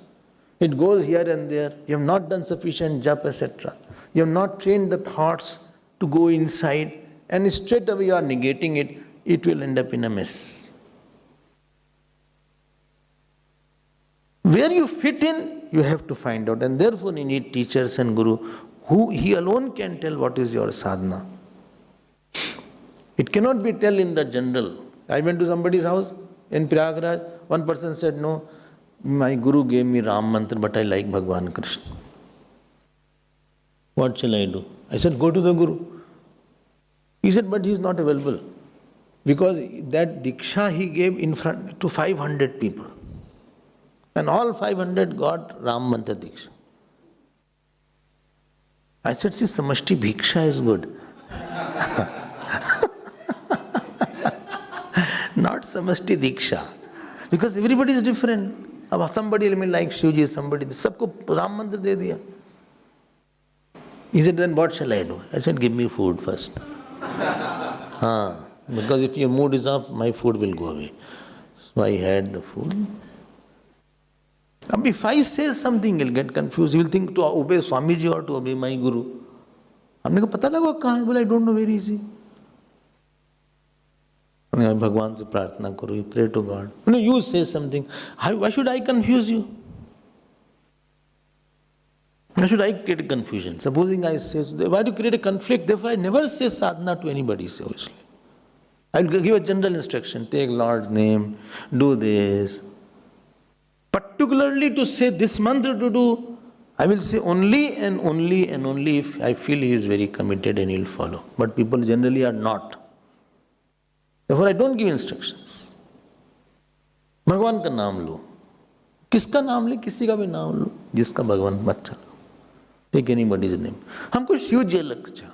It goes here and there. You have not done sufficient japa, etc. You have not trained the thoughts to go inside, and straight away you are negating it. It will end up in a mess. Where you fit in, you have to find out, and therefore you need teachers and guru who he alone can tell what is your sadhana. It cannot be tell in the general. I went to somebody's house in Prayagraj. One person said, no, my guru gave me Ram mantra, but I like Bhagwan Krishna. What shall I do? I said, go to the guru. He said, but he is not available. Because that Diksha he gave in front to 500 people. And all 500 got Ram mantra Diksha. I said, see, Samashti Bhiksha is good. Not Samashti Diksha. Because everybody is different. Somebody may like Shivji, somebody, sabko Ram mantra de diya. He said, then what shall I do? I said, give me food first. Because if your mood is off, my food will go away. So I had the food. If I say something, he'll get confused. He will think to obey Swamiji or to obey my guru. हमने कहा पता लगा कहाँ है? बोला I don't know, very easy. भगवान से प्रार्थना करो, you pray to God. No, you say something. Why should I confuse you? Why should I create a confusion? Supposing I say, why do you create a conflict? Therefore, I never say sadhana to anybody, seriously. I will give a general instruction. Take Lord's name, do this. Particularly to say this mantra to do, I will say only and only and only if I feel he is very committed and he will follow. But people generally are not. Therefore, I don't give instructions. भगवान का नाम लो. किसका नाम ले? किसी का भी नाम लो. जिसका भगवान अच्छा लो. Take anybody's name. हमको शिव जी अलग अच्छा.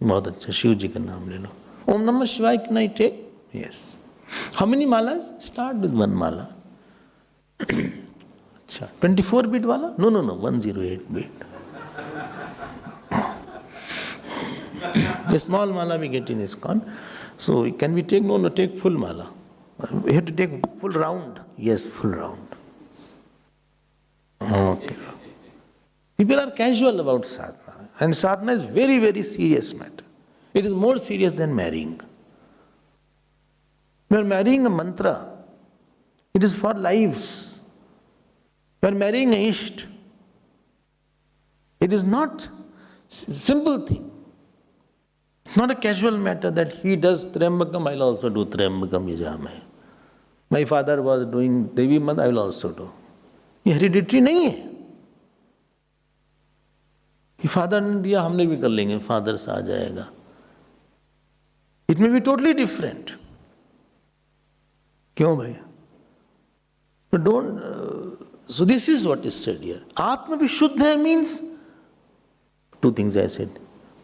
बहुत अच्छा, शिव जी का नाम ले लो. Om Namah Shivaya, can I take? Yes. How many malas? Start with one mala. अच्छा, 24 bit वाला? No, 108 bit. The small mala we get in ISKCON. So can we take? No, take full mala. We have to take full round. Yes, full round. Okay. People are casual about sadhana. And sadhana is very, very serious matter. It is more serious than marrying. You are marrying a mantra. It is for lives. You are marrying a Isht. It is not simple thing. Not a casual matter that he does Trembakam, I will also do Trembakam Yajamaya. My father was doing Devi Mad, I will also do. ये hereditary नहीं है. ये father ने दिया हमने भी कर लेंगे, father से आ जाएगा. It may be totally different. क्यों भैया? But don't. So this is what is said here. Atma Vishuddha means two things I said: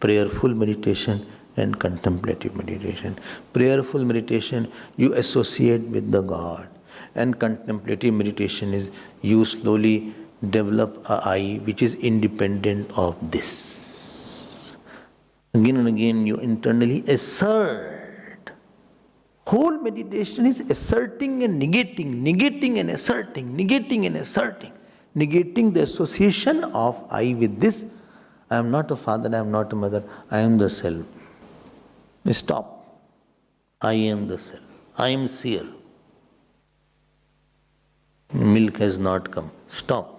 prayerful meditation and contemplative meditation. Prayerful meditation, you associate with the God. And contemplative meditation is you slowly develop a I which is independent of this. Again and again you internally assert. Whole meditation is asserting and negating, negating and asserting, negating and asserting. Negating the association of I with this. I am not a father, I am not a mother, I am the self. Stop. I am the self. I am seer. Milk has not come. Stop.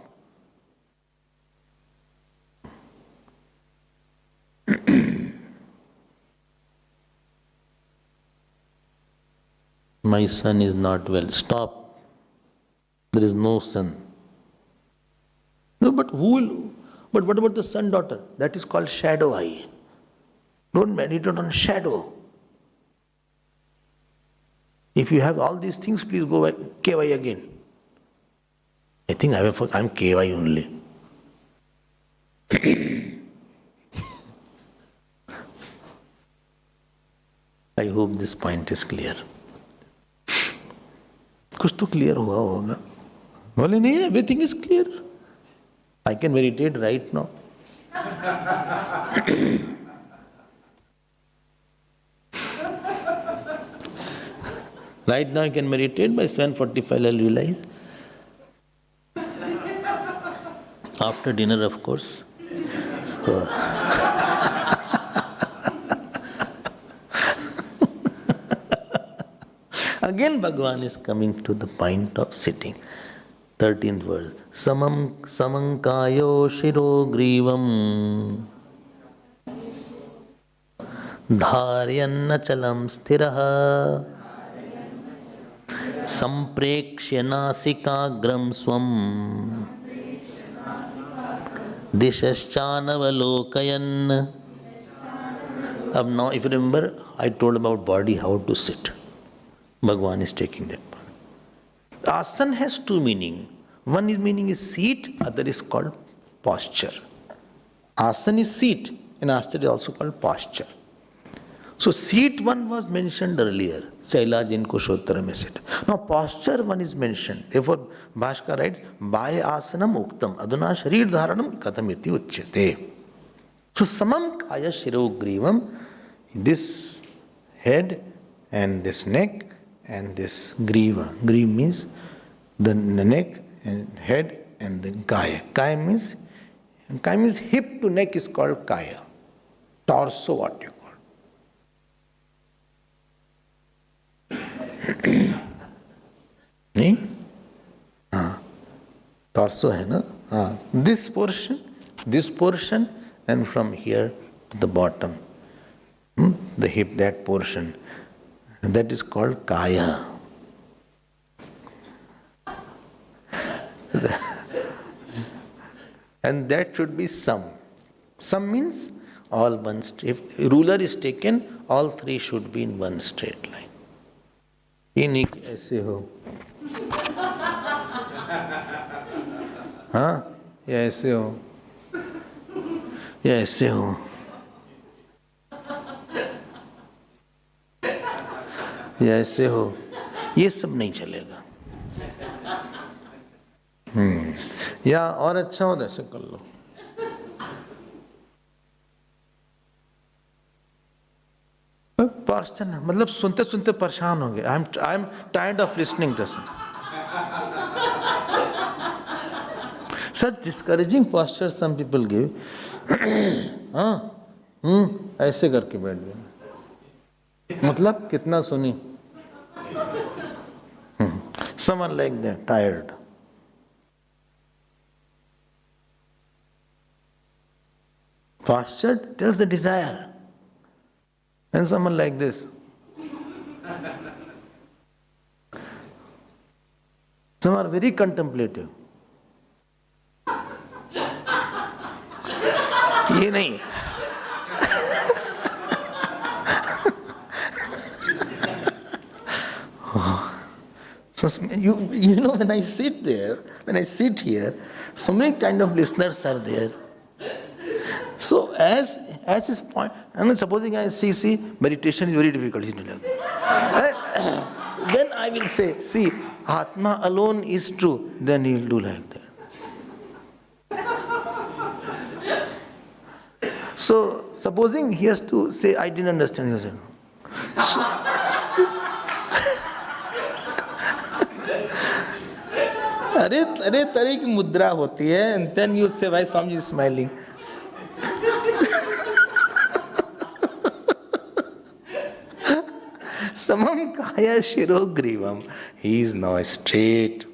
My son is not well. Stop. There is no son. No, but who will? But what about the son, daughter? That is called shadow eye. Don't meditate on shadow. If you have all these things, please go back KY again. I think I'm KY only. I hope this point is clear. कुछ तो clear हुआ होगा. बोले नहीं, everything is clear. I can meditate right now. Right now I can meditate. By 7:45 I'll realize. After dinner, of course. So again Bhagavan is coming to the point of sitting. 13th verse. Samankayo shiro grivam dharyannachalam sthiraha samprekshya nasikagram swam dishaschanavalokayan. Now if you remember, I told about body, how to sit. Bhagavan is taking that part. Asana has two meanings. One meaning is seat, other is called posture. Asana is seat, and asana is also called posture. So seat one was mentioned earlier. Shailajin Kushottara में said. Now posture one is mentioned. Therefore Bhaskar writes, Bhaya asanam uktam aduna sharir dharanam katamiti uchyate. So samam kaya shiro grivam, this head and this neck and this griva. Griva means the neck and head and the kaya. Kaya means hip to neck is called kaya. Torso what you call. नहीं? हाँ, torso है ना? हाँ, this portion and from here to the bottom, the hip, that portion, that is called kaya. And that should be sum. Sum means all one straight. If ruler is taken, all three should be in one straight line. ये नहीं ऐसे हो, हाँ, या ऐसे हो, या ऐसे हो, या ऐसे हो, ये सब नहीं चलेगा. या और अच्छा हो तो ऐसे कर लो. Posture मतलब सुनते सुनते परेशान हो गए. I am tired of listening to this. Such discouraging postures some people give. हाँ, ऐसे करके बैठ गए. मतलब कितना सुनी. Someone like that, tired. Posture tells the desire. And someone like this. Some are very contemplative. ये नहीं. So you know, when I sit here, so many kind of listeners are there. So as his point, I mean, supposing I see, meditation is very difficult. Then I will say, see, Atma alone is true. Then he will do like that. So supposing he has to say, I didn't understand. He said, अरे तरह की मुद्रा होती है, and then you say, why Swami is smiling? Samam kaya shiro grivam. He is now straight.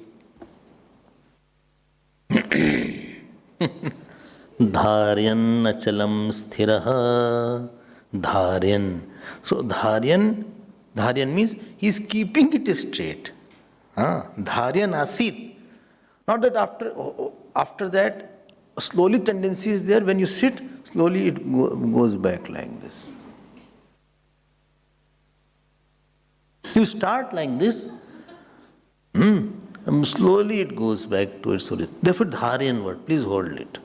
Dharyan achalam sthiraha. Dharyan. So dharyan means he is keeping it straight. Dharyan asit. Not that after that, slowly tendency is there. When you sit, slowly it goes back like this. You start like this, and slowly it goes back to its origin. Therefore, Dharyan word, please hold it.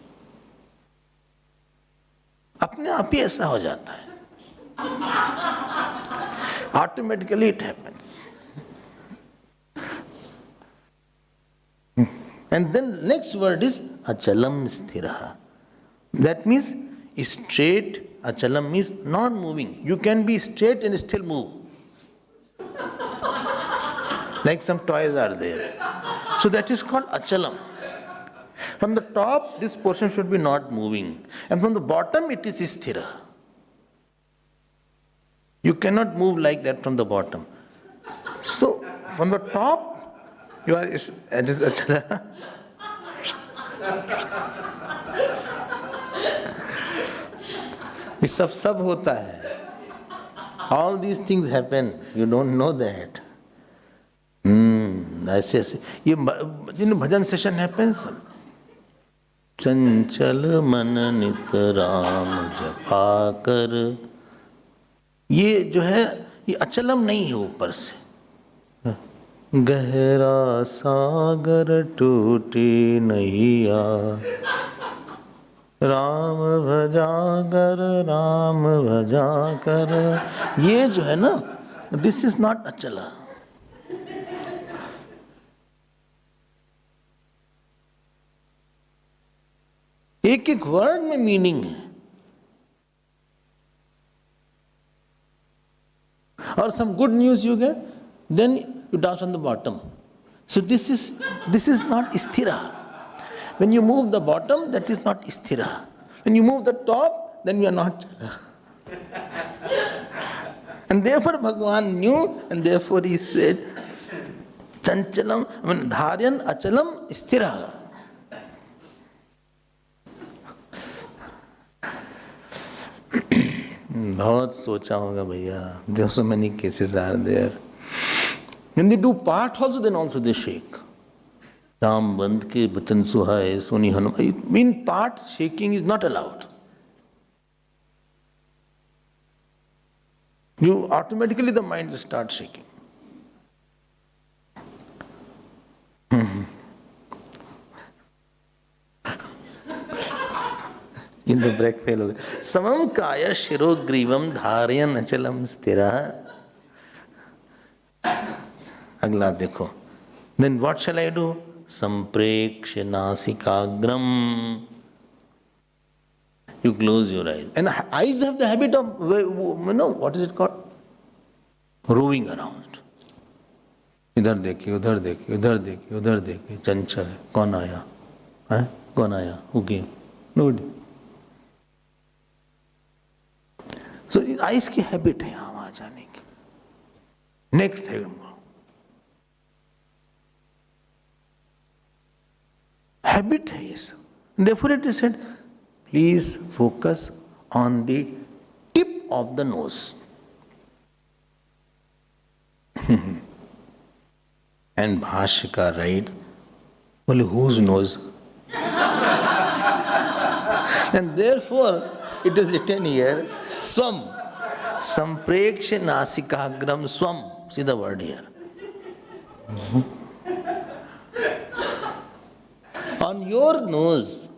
अपने आप ही ऐसा हो जाता है. Automatically it happens. And then next word is achalam sthiraha. That means straight, achalam means not moving. You can be straight and still move. Like some toys are there. So that is called achalam. From the top, this portion should be not moving. And from the bottom, it is sthira. You cannot move like that from the bottom. So, from the top, you are, it is achala. ये सब होता है. All these things happen. You don't know that. ऐसे ऐसे ये जिन भजन session happens. चंचल मन नित राम जपा कर. ये जो है ये अचलम नहीं है ऊपर से. गहरा सागर टूटी नैया राम भजा कर. ये जो है ना, दिस इज नॉट अचला. एक एक वर्ड में मीनिंग है. Or some good news you get, then you dance on the bottom. So this is not sthira. When you move the bottom, that is not sthira. When you move the top, then you are not chala. And therefore Bhagavan knew, and therefore he said, chanchalam, dharyan achalam sthira. बहुत सोचा होगा भैया. There are so many cases are there. When they do part also, then also they shake. Ram band ke batan suhaye soni hanum. In part, shaking is not allowed. You automatically the mind starts shaking. In the break fail. Samam kaya shiro grivam dharyan achalam sthira. Agla dekho. Then what shall I do? Sampreksha nasikagram. You close your eyes. And eyes have the habit of, what is it called? Roving around. इधर देखिए, उधर देखिए, उधर देखिए, उधर देखिए. चंचल है. कौन आया? है? कौन आया? Who came? Nobody. So eyes की हैबिट है यहाँ वहाँ जाने की. नेक्स्ट है हैबिट है ये सब. Therefore it is said, please focus on the tip of the nose. And Bhashyakar writes, well, whose nose? And therefore it is written here, Swam. Sampreksha nasikagram swam. See the word here. On your nose.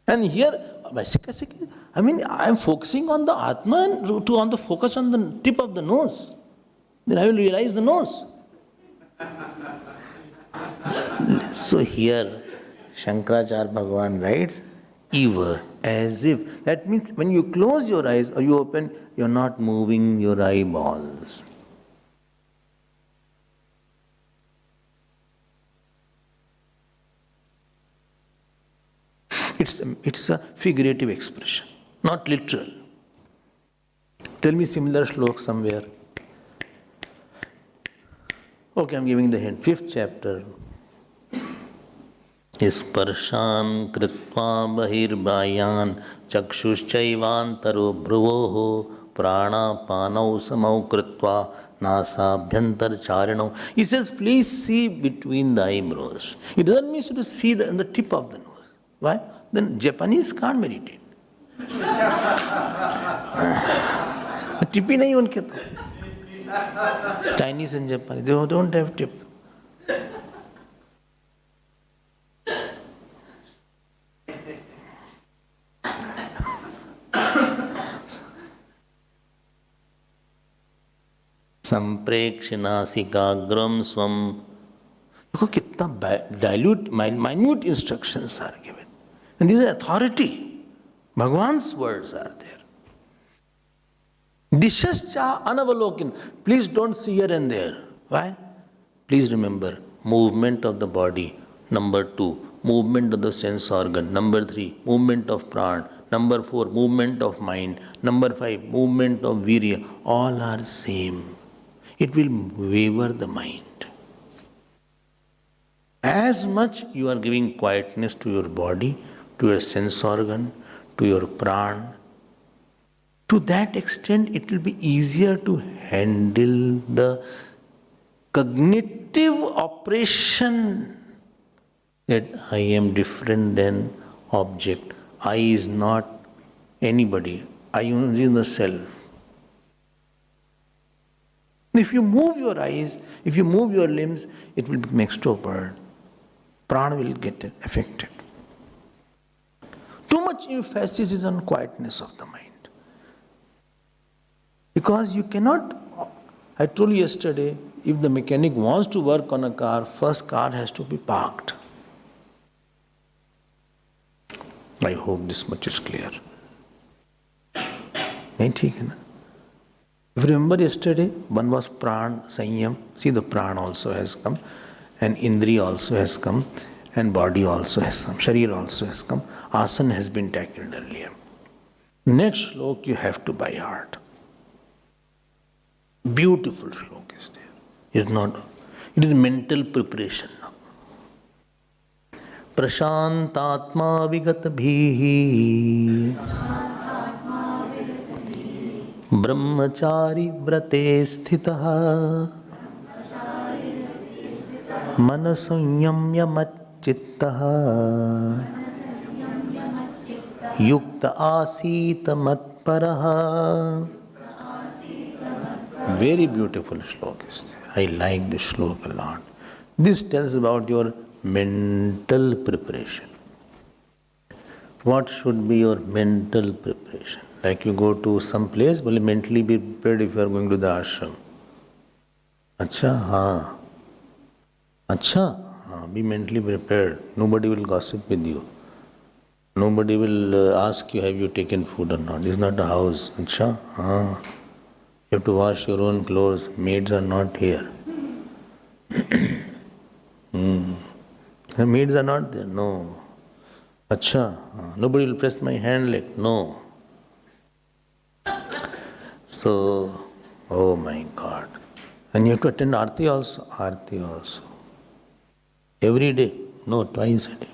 And here, I mean, I am focusing on the Atma and on the focus on the tip of the nose. Then I will realize the nose. So here, Shankaracharya Bhagavan writes, Eva, as if. That means when you close your eyes or you open, you are not moving your eyeballs. It's a figurative expression, not literal. Tell me similar shlok somewhere. Okay, I'm giving the hint. 5th chapter. Sparshan kritva bahirbayan chakshushchaivantaro bhruvoho prana panau samau kritva nasabhyantar charino. He says, please see between the eyebrows. It doesn't mean to see the tip of the nose. Why? Then Japanese can't meditate. Tippy nahi unke to. Chinese and Japanese, they don't have tip. संप्रेक्षनासिकाग्रम स्वम. देखो कितना dilute, minute instructions are given. And these are authority. Bhagwan's words are there. Dishascha anavalokin. Please don't see here and there. Why? Please remember, movement of the body. Number 2, movement of the sense organ. Number 3, movement of pran. Number 4, movement of mind. Number 5, movement of virya. All are same. It will waver the mind. As much you are giving quietness to your body, to your sense organ, to your pran, to that extent it will be easier to handle the cognitive operation that I am different than object. I is not anybody. I only the self. If you move your eyes, if you move your limbs, it will become extrovert. Prana will get affected. Too much emphasis is on quietness of the mind. Because you cannot, I told you yesterday, if the mechanic wants to work on a car, first car has to be parked. I hope this much is clear. If you remember yesterday, one was pran, sanyam. See, the pran also has come, and indriya also has come, and body also has come, sharir also has come. Asana has been tackled earlier. Next shlok you have to by heart. Beautiful shlok is there. It's not, it is mental preparation now. Prashantatma vigat bhihi brahmachari vrate sthitah manasanyamya macchittah yukta asita matparaha. Very beautiful shlok is there. I like this shlok a lot. This tells about your mental preparation. What should be your mental preparation? Like you go to some place, well, mentally be prepared if you are going to the ashram. Acha, haan. Acha, haan. Be mentally prepared. Nobody will gossip with you. Nobody will ask you, have you taken food or not. It's not a house. Acha, haan. You have to wash your own clothes. Maids are not here. The maids are not there. No. Acha. Nobody will press my hand like, no. So, oh my God. And you have to attend Aarti also. Aarti also. Every day. No, twice a day.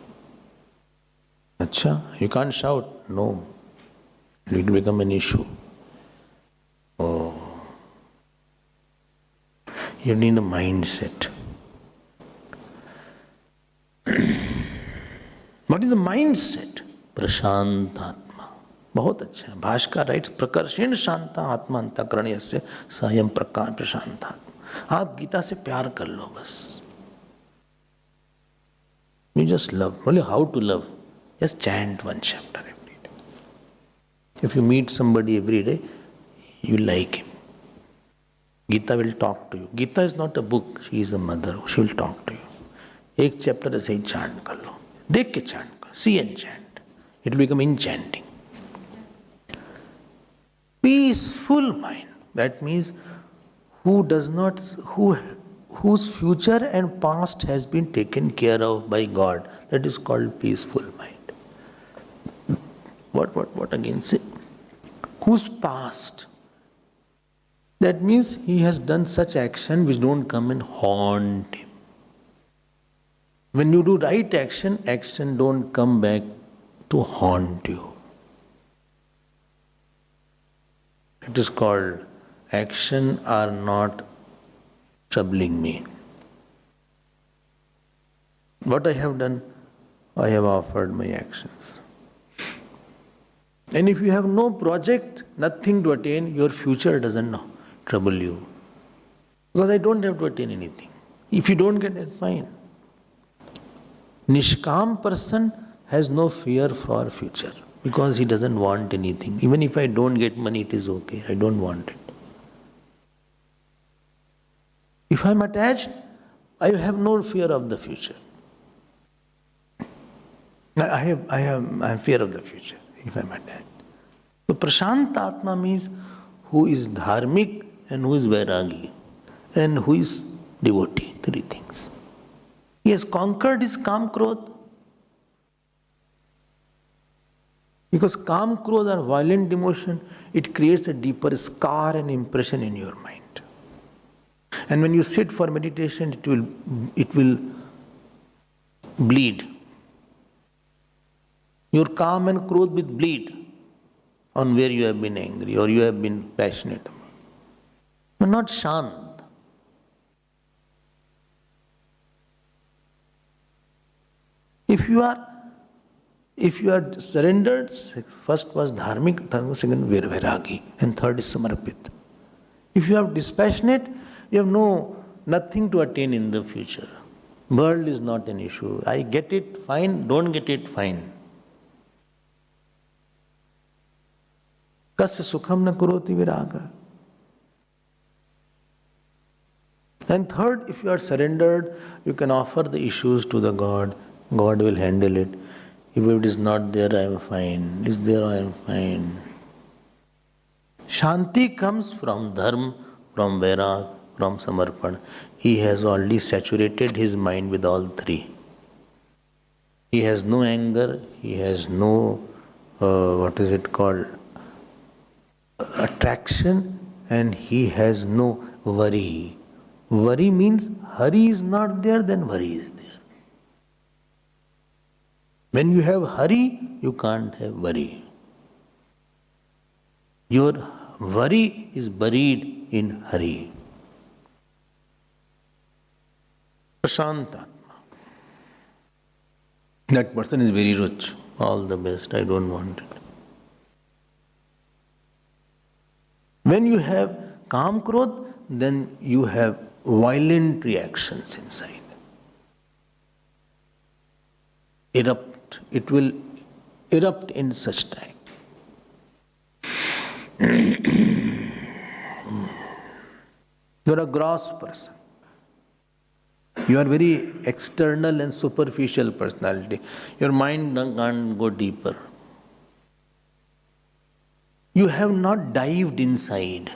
Acha. You can't shout. No. It will become an issue. Oh. You need a mindset. What is the mindset? Prashantatma. बहुत अच्छा है. Bhaskar rights प्रकर्षेण Shanta आत्मा अंतःकरण से सायं प्रकार प्रशांतात्मा. आप गीता से प्यार कर लो बस. You just love. Only how to love? Just chant one chapter every day. If you meet somebody every day, you like him. Gita will talk to you. Gita is not a book. She is a mother. She will talk to you. एक chapter ऐसे ही chant कर लो. देख के chant करो. See and chant. It will become enchanting. Peaceful mind. That means whose future and past has been taken care of by God. That is called peaceful mind. What again say? Whose past? That means he has done such action which don't come and haunt him. When you do right action, action don't come back to haunt you. It is called action are not troubling me. What I have done, I have offered my actions. And if you have no project, nothing to attain, your future doesn't trouble you. Because I don't have to attain anything. If you don't get it, fine. Nishkam person has no fear for future because he doesn't want anything. Even if I don't get money, it is okay. I don't want it. If I am attached, I have no fear of the future. I have fear of the future if I am attached. So Prashant Atma means who is dharmic and who is vairagi and who is devotee. Three things. He has conquered his Kam Krodh. Because Kam Krodh are violent emotion, it creates a deeper scar and impression in your mind. And when you sit for meditation, it will bleed. Your Kam and Krodh will bleed on where you have been angry or you have been passionate. But not Shant. If you are surrendered, first was dharmic, second vairagi, and third is samarpit. If you are dispassionate, you have nothing to attain in the future. World is not an issue. I get it, fine. Don't get it, fine. Kasya sukham na kuroti viraga. And third, if you are surrendered, you can offer the issues to the God. God will handle it. If it is not there, I am fine. Is there, I am fine. Shanti comes from dharma, from vairag, from samarpan. He has already saturated his mind with all three. He has no anger, he has no, attraction, and he has no worry. Worry means hurry is not there, then worry is there. When you have hurry, you can't have worry. Your worry is buried in hurry. Prashantatma. That person is very rich. All the best. I don't want it. When you have Kam Krodh, then you have violent reactions inside. It will erupt in such time. You are a gross person. You are very external and superficial personality. Your mind can't go deeper. You have not dived inside.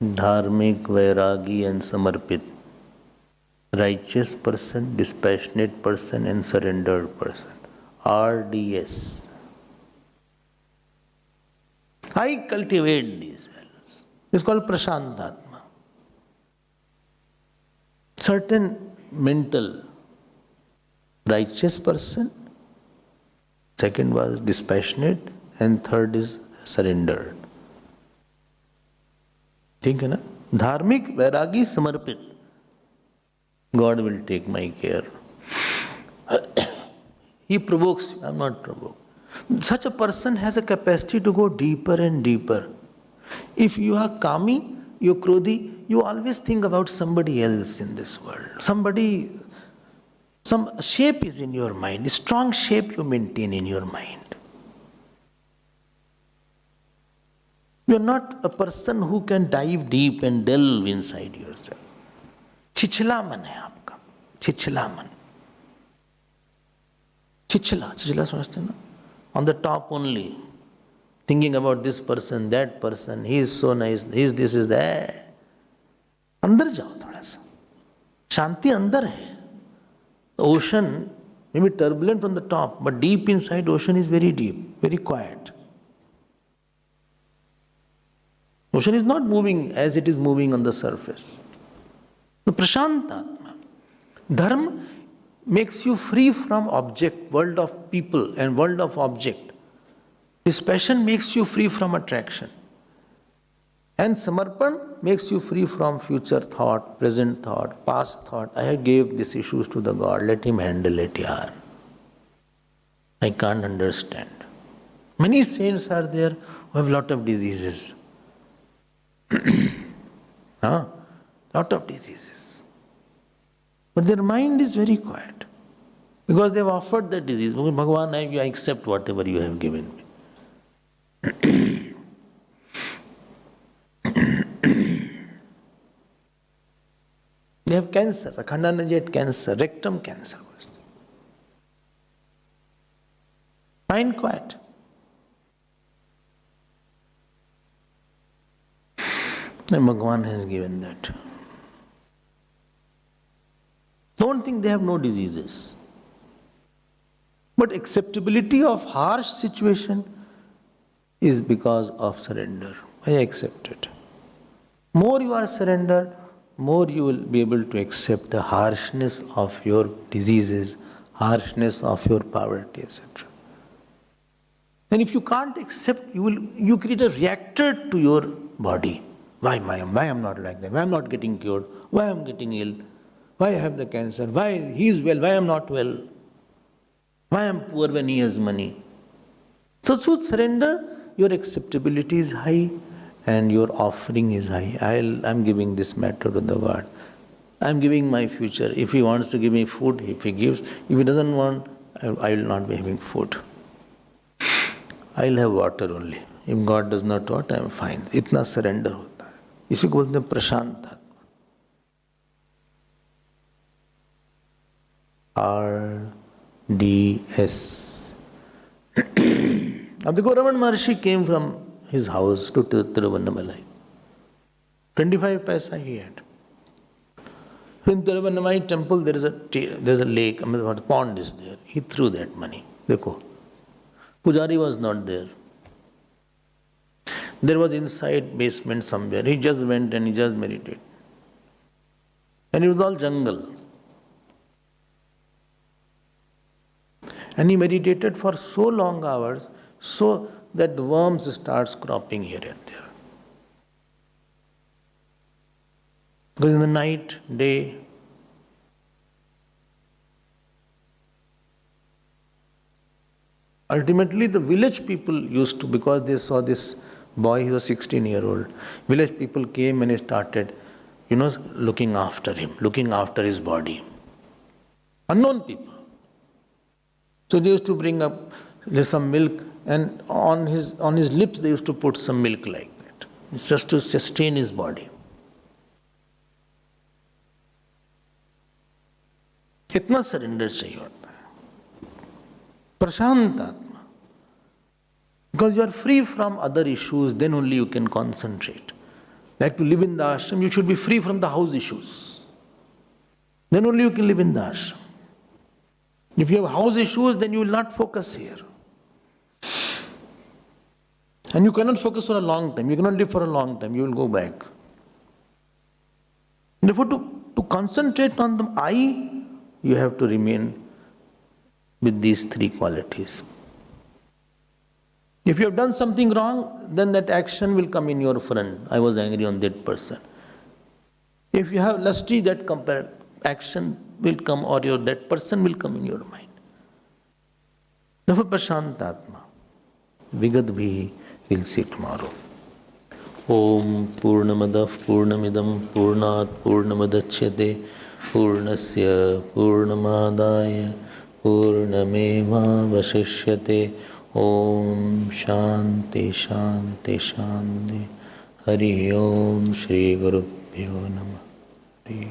Dharmic, vairagi and samarpit. Righteous person, dispassionate person and surrendered person. RDS. I cultivate these values. It's called Prashantatma. Certain mental righteous person, second was dispassionate, and third is surrendered. Think na? Dharmik, vairagi, samarpit. God will take my care. He provokes you. I am not provoked. Such a person has a capacity to go deeper and deeper. If you are kami, you are krodhi, you always think about somebody else in this world. Some shape is in your mind, a strong shape you maintain in your mind. You are not a person who can dive deep and delve inside yourself. Chichla man hai aapka. Chichla man. Chichla समझते ना? On the top only. Thinking about this person, that person, he is so nice, he is this, is that. अंदर जाओ थोड़ा सा. शांति अंदर है. The ocean may be turbulent from the top, but deep inside ocean is very deep, very quiet. Ocean is not moving as it is moving on the surface. The Prashantatma. Dharma makes you free from object, world of people and world of object. This passion makes you free from attraction. And Samarpan makes you free from future thought, present thought, past thought. I gave these issues to the God, let Him handle it, yaar. I can't understand. Many saints are there who have lot of diseases. Lot of diseases. But their mind is very quiet. Because they have offered that disease. Bhagavan, I accept whatever you have given me. They have cancer, Akhandanaji had cancer, rectum cancer. Mind quiet. And Bhagavan has given that. Don't think they have no diseases. But acceptability of harsh situation is because of surrender. I accept it. More you are surrendered, more you will be able to accept the harshness of your diseases, harshness of your poverty, etc. And if you can't accept, you create a reactor to your body. Why I'm not like that? Why I'm not getting cured? Why I'm getting ill? Why I have the cancer? Why he is well? Why I'm not well? Why I'm poor when he has money? So through surrender, your acceptability is high and your offering is high. I'm giving this matter to the God. I'm giving my future. If He wants to give me food, if He gives. If He doesn't want, I will not be having food. I'll have water only. If God does not want, I am fine. Itna surrender hota hai. इसी को बोलते हैं प्रशांत आत्मा. RDS. Now the Raman Maharshi came from his house to Tiruvannamalai. 25 paisa he had. In Tiruvannamalai temple there is a lake, a pond is there. He threw that money. Dekho. Pujari was not there. There was inside basement somewhere. He just went and he just meditated. And it was all jungle. And he meditated for so long hours so that the worms starts cropping here and there. Because in the night, day, ultimately the village people used to, because they saw this boy, he was 16-year-old. Village people came and started, looking after him, looking after his body. Unknown people. So they used to bring up some milk, and on his lips they used to put some milk like that, just to sustain his body. Itna surrender chahiye hota hai. Prashant Atma. Because you are free from other issues, then only you can concentrate. Like to live in the ashram, you should be free from the house issues. Then only you can live in the ashram. If you have house issues, then you will not focus here. And you cannot focus for a long time. You cannot live for a long time. You will go back. Therefore, to concentrate on the I, you have to remain with these three qualities. If you have done something wrong, then that action will come in your front. I was angry on that person. If you have lusty, that action will come, or that person will come in your mind. Therefore, Prashant Atma. Vigat bhi, we'll see tomorrow. Om Purnamadav Purnamidam Purnat Purnamadachyate Purnasya Purnamadaya Purnameva Vasishyate. Om Shanti Shanti Shanti. Hari Om Shri Gurubhyo Namah.